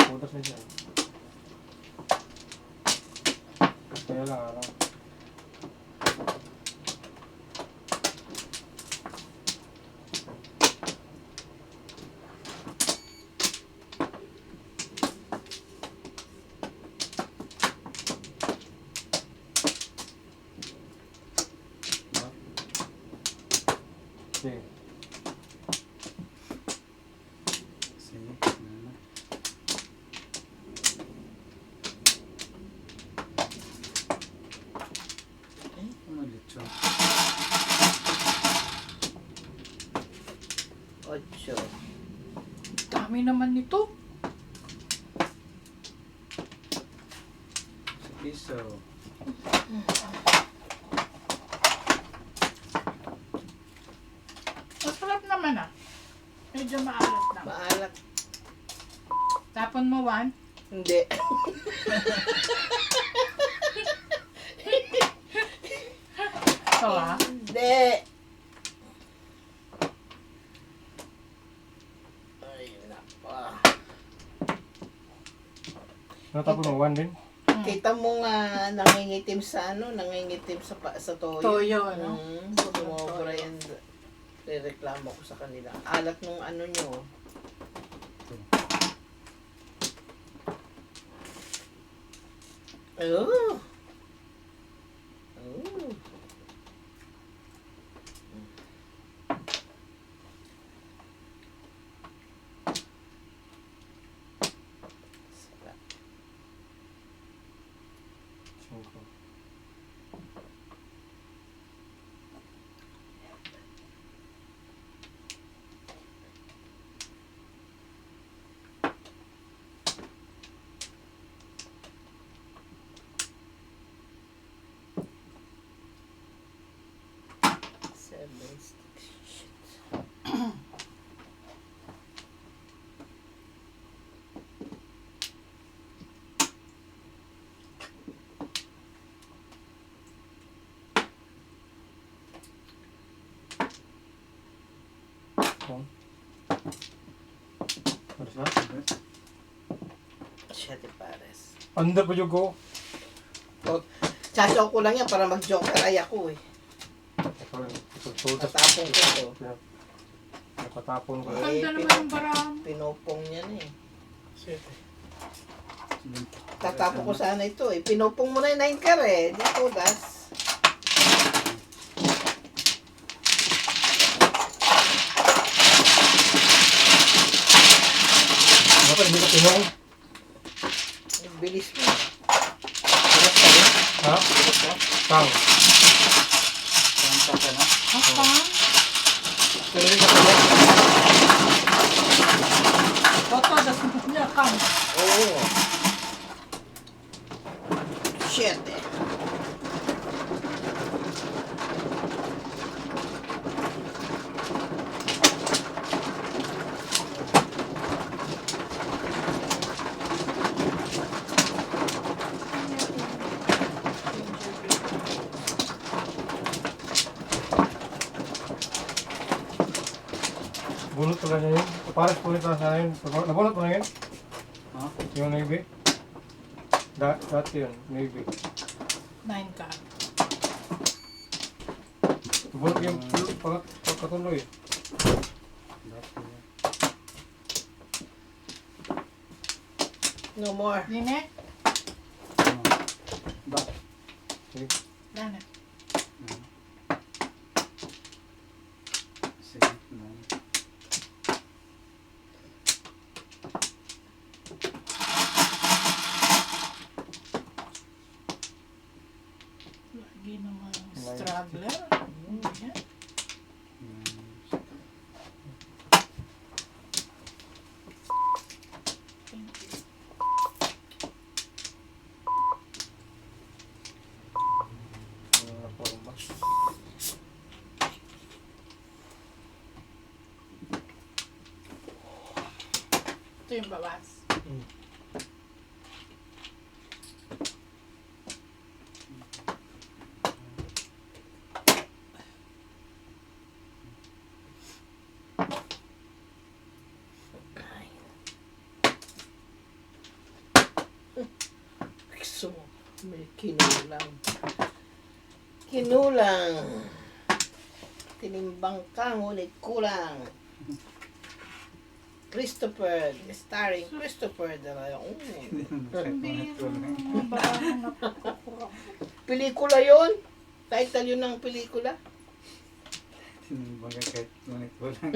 Pudas din siya. Kaya lang, alam. Dami naman nito. Piso. Masarap naman ah. Medyo maalat lang. Maalat. Tapon mo, Juan. Hindi. Ito ah. Hindi. Ay, napa. Natapon mo, one din. Kita mo nga nangingitim sa nangingitim sa toyo. Toyo, ano? Sumobra yan. Rereklamo ko sa kanila. Alat nung ano nyo. Oh. Oh. Sarap. Cinco. Seven sticks. Shit. One. What is that? Siete pares. Under pa yung go. Chachaw ko lang yan para mag-joker ay ako eh. Todas. Tatapong ko to. Nakatapon ko. Eh, Ganda naman yung barahan. Pinupong niya na eh. Siyete. Tatapon ko sana ito eh. Pinupong mo na yung 9 car eh. Di todas. Dapat hindi ka pinong. Bilis mo. Ha? Tang. Kanta ka na? Apa? Pero hindi ka pinong. Toto, das niya kang. Oo. Siete. Bunot pala niya yun. Pares po ito sa yun. Nabunot mo na yun? Ha? Yung Navy? Dati yun, Navy. 9 ka. Bunot yung pagkatuloy. No more. Nine? Ba? Sige. Dana. Sige. Lagi naman struggler. Yan. Thank you. Forma. Ito yung bawas. So, may kinulang. Kinulang. Tinimbang ka, ngunit kulang. Christopher, starring Christopher de Leon. Sabihin mo, barahan na pagkukurang. Pelikula yon. Title yun ng pelikula. Tinimbang ka kahit ngunit walang.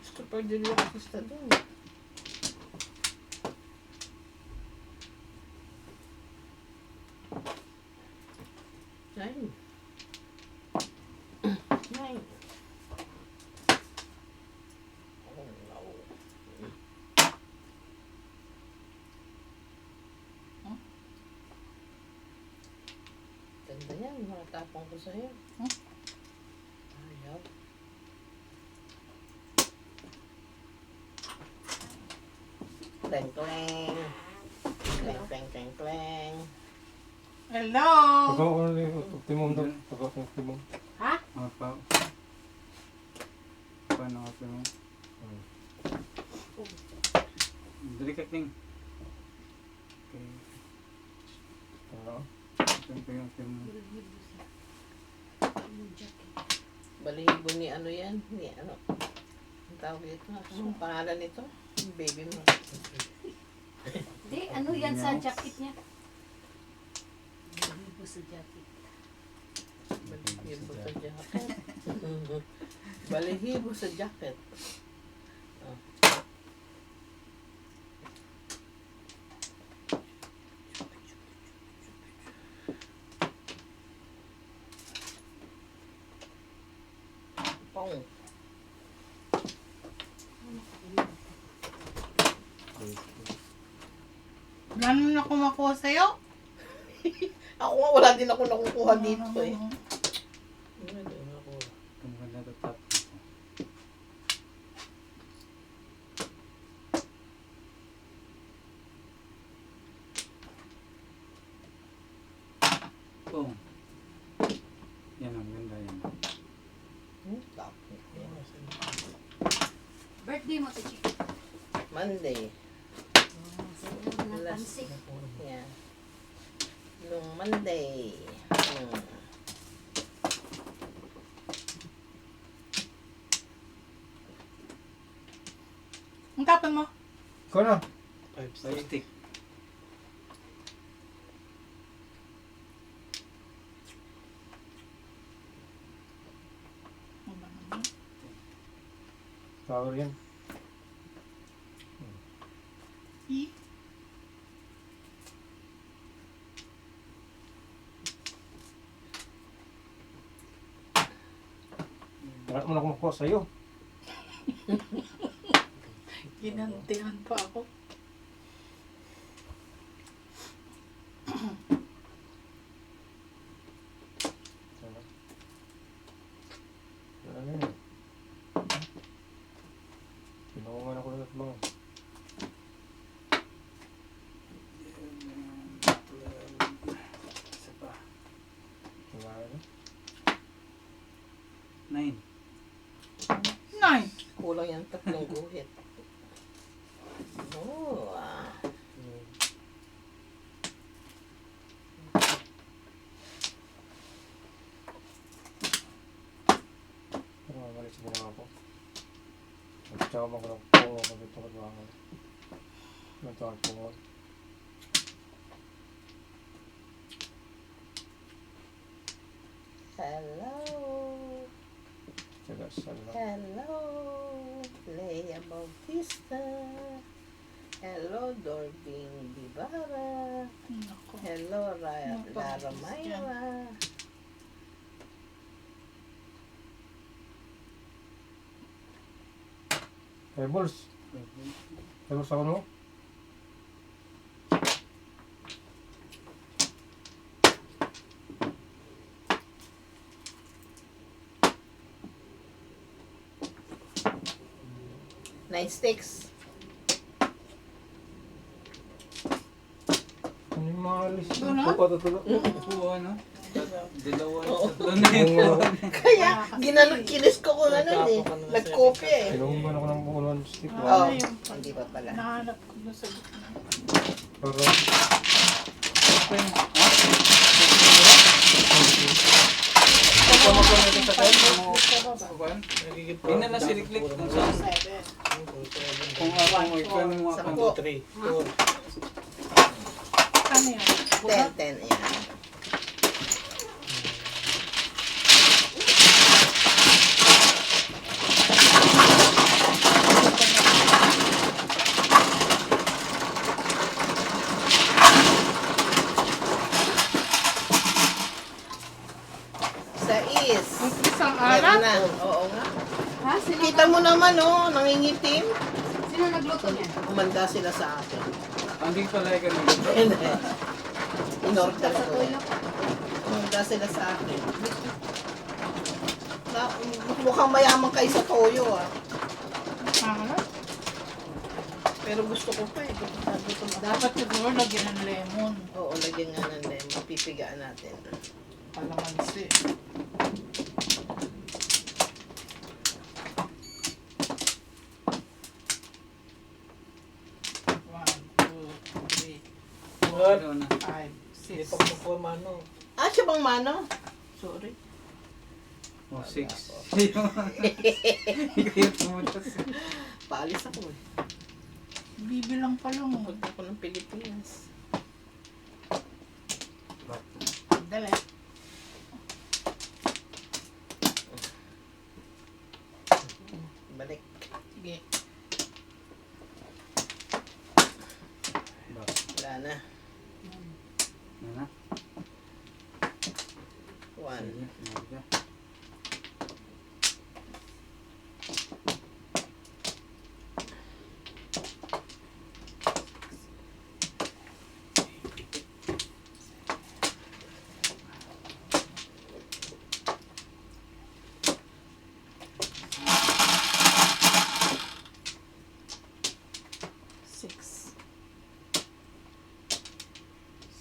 Christopher de Leon gusto doon. Nine. Ganda yan, makatapong ko sa'yo. Hmm? Ayaw. Kleng, kleng. Kleng, kleng, kleng, kleng. Hello! Pagkaw ko na yung timong daw. Pagkaw ko yung timong. Mga pa. Paano nga pa mo? Dali ka, Kling. Okay. Ano? Ito pa yung film mo. Balihibo ni ano yan? Ni ano? Ang tawag ito? Anong pangalan nito? Yung baby mo. Hindi, ano yan sa jacket niya? Balibo sa jacket. Balihibo sa jacket. Balihibo sa jacket. Oh. Pong. Wala naman ako makuha sa'yo. Ako nga, wala din ako nakukuha dito eh. Wala din ako. Kung ganda to top. Oh. Yan ang ganda yan. Top. Birthday mo to, Chico. Monday. Napansin. Yeah. Nung Monday. Ang tapon mo. Ikaw na. 5 stick. Ano ba naman? Flower yan. Eh? Wala mo na kumukuha sa'yo. Ginantihan pa ako. Wala na yun. Pinungan ako na mga. Isa pa. Wala na. 9. 9. Kulang yan tatlong guhit. Oh, ah. Pero mabalik sa ginawa ko. Nagtsaka mo ko ng pungo ko dito ko doon. Nagtsaka ng pungo. Hello. Tsaga sa lang. Hello. Leia Bautista. Hello, Dorbin Bibara. Nako. Hello, Lara Napakabis Mayra. Pebbles. Pebbles ako no? Nine sticks. Ano yung mga list? Ano? Papatutulo. Oo, ano? Dalawa. Oo. Tatlo na yun. Kaya, ginanong-kinis ko kung ano eh. Nagkopya eh. Pinungan ako ng punguan stick. Oo. Ano yun? Hindi pa pala. Nahanap ko na sa gitna. Pero, Ako yung, ha? Ito mo po natin sa tayo. Kuwan? Hindi na nasiliklik kung saan. 7. Kung ako, ikaw yung mga Sampo. 3. Ano yan? 10, yan. Sais. Ang isang Meron alat. na. Oo nga. Ha? Sino, Kita mo naman oh, nangingitim. sino nagluto niya? Umanda sila sa akin. Hindi pala ikaw nag- In-order Sa ko. tuyo. Munda sila sa akin. Na, mukhang mayaman kayo sa toyo ah. Ah, Pero gusto ko pa eh. Gusto ko dapat siguro lagyan ng lemon. Oo, lagyan nga ng lemon. Pipigaan natin. Kalamansi. One, two, three, Good. 5, Hindi 6. pa po mano. Ah, siya bang mano? Sorry. Oh, 6. Ikaw yung tumutas. Paalis ako eh. Bibilang pa lang. Punta ako ng Pilipinas. Dali. Balik. Sige. Wala na. Ano na? 1. Sige, sige.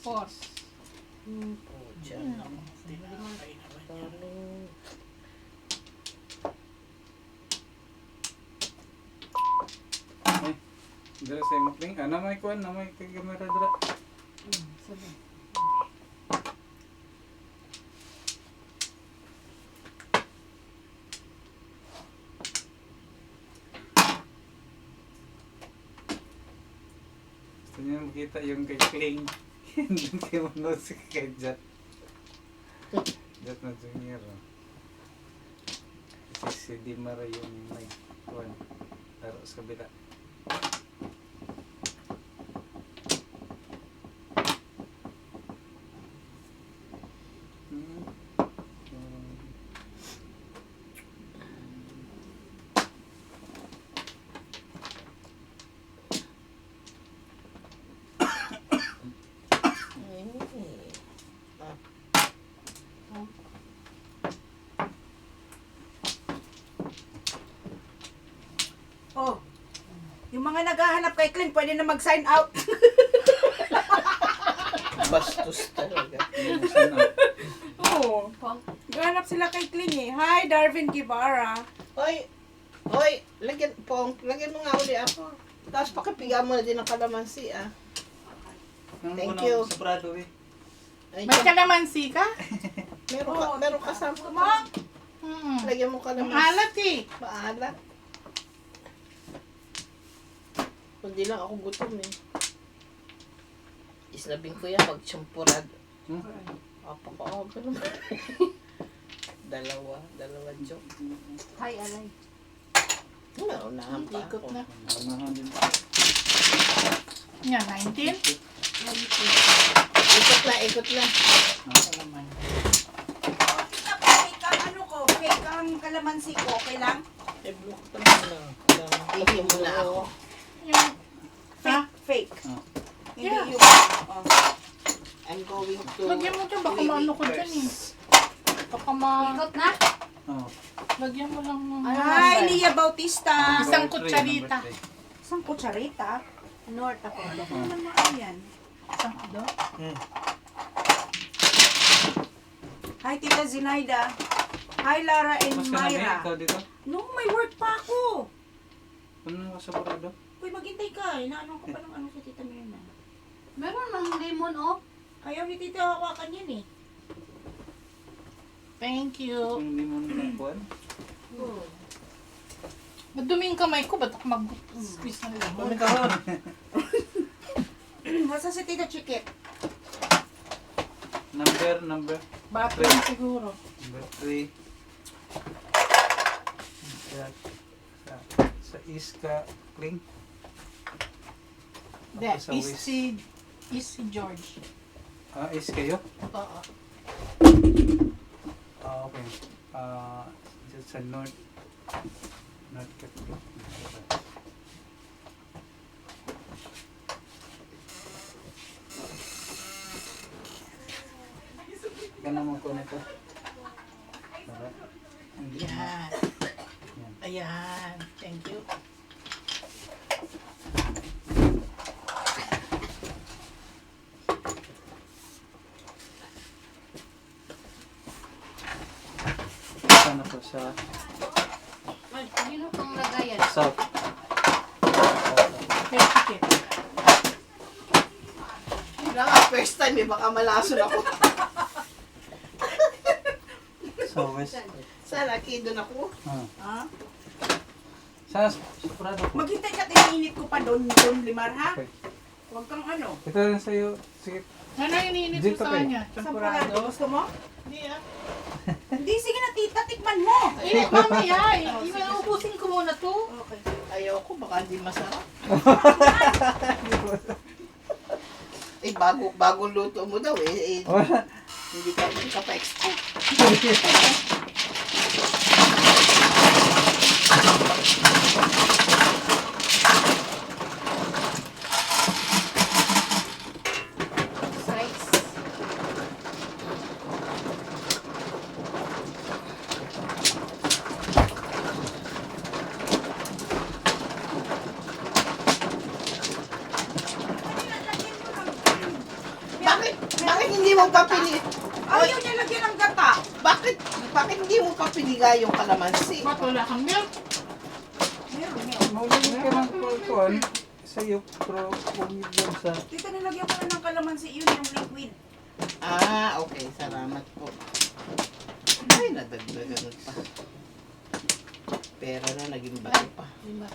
Four. Oh, dyan. Darling. Dala sa makling. Ah, namay kuan, namay kay kamera dala. Gusto niyo makita yung kay Kling. Doon kayo manood si kay Jat. Jat na junior. Oh. Kasi si Dimara yung may kuan. Laro sa kabila. Oh. Yung mga naghahanap kay Clint, pwede na mag-sign out. Bastos talaga. Oo. Naghahanap sila kay Clint eh. Hi, Darvin Guevara. Hoy, hoy, lagyan, Pong, lagyan mo nga uli ako. Tapos pakipiga mo na din ng kalamansi ah. Thank you. Sa Prado eh. Ay, May kalamansi ka? meron kasama. Tama. Lagyan mo kalamansi. Alat eh. Maalat. Kundi lang ako gutom eh. Islabing ko yan pag champurad. Apaka-aga naman. Dalawa joke. Hi, alay. Naunahan pa Ikot ako. na. Manahan din. Yan, 19. Ikot na. Kalaman. Kita ko, fake ang ano ko, fake ang kalamansi ko, okay lang? Eh, block ka naman na. Ihi mo na ako. Yung, ha? Fake. Ah. Hindi Yeah. yung, oh. I'm going to... Lagyan mo dyan, baka maano ko dyan eh. Baka ma... Ikot na? Oh. Lagyan mo lang ng... Hi, Lia Bautista. Isang Number kutsarita. three, number Isang kutsarita. North ako. Ano naman yan? Isang do. Hi, Tita Zinaida. Hi, Lara three. and Mas ka na ba Myra. ikaw dito? No, may work pa ako. Ano ka sa Prado? Uy, maghintay ka. Inaano ko pa ng ano sa Tita Mirna. Meron mang lemon, oh. Ayaw ni Tita hawakan yan eh. Thank you. Kung hindi mo nakakuan? Madumi yung kamay ko, ba't ako mag-squeeze ng lemon? Nasa si Tita Chikit. Number Bathroom siguro. Number 3. Sa Iska Kling. Hindi, Ako sa is West. si George. Ah, is kayo? Oo. Ah, okay. Dyan sa North Capital. ka naman ko nito. Hindi. Yan. Ayan. Thank you. Sana po sa Ay, kanino pang lagayan? south. Healthy kit. Wala nga, first time eh, baka malason ako. So west. Sana, doon ako. Ha? Sa Prado po. Maghintay ka, tiniinit ko pa doon, Limar, ha? Okay. Huwag kang ano. Ito rin sa'yo. Sige. Ano yung iniinit mo Dito sa kayo. kanya? Sampurado. Champurado? Gusto mo? Hindi ah. Hindi, sige na, tita, tikman mo. Eh, mamaya. Iubusin ko muna to. Okay. Ayoko, baka hindi masarap. Eh, bagong luto mo daw eh. Wala. Hindi ka pa expect. Size. Bakit hindi mo pa Ayaw niya lagyan ng gata. bakit hindi mo pa piniga yung kalamansi? Ba't wala kang milk? Meron, meron. Maulog ka ng kuwan sa'yo, pero huwag yun sa... Tita, nilagyan ko na ng kalamansi yun, yung liquid. Ah, okay. Salamat po. Ay, nadagdagan pa. Pera na, naging bato pa. Diba?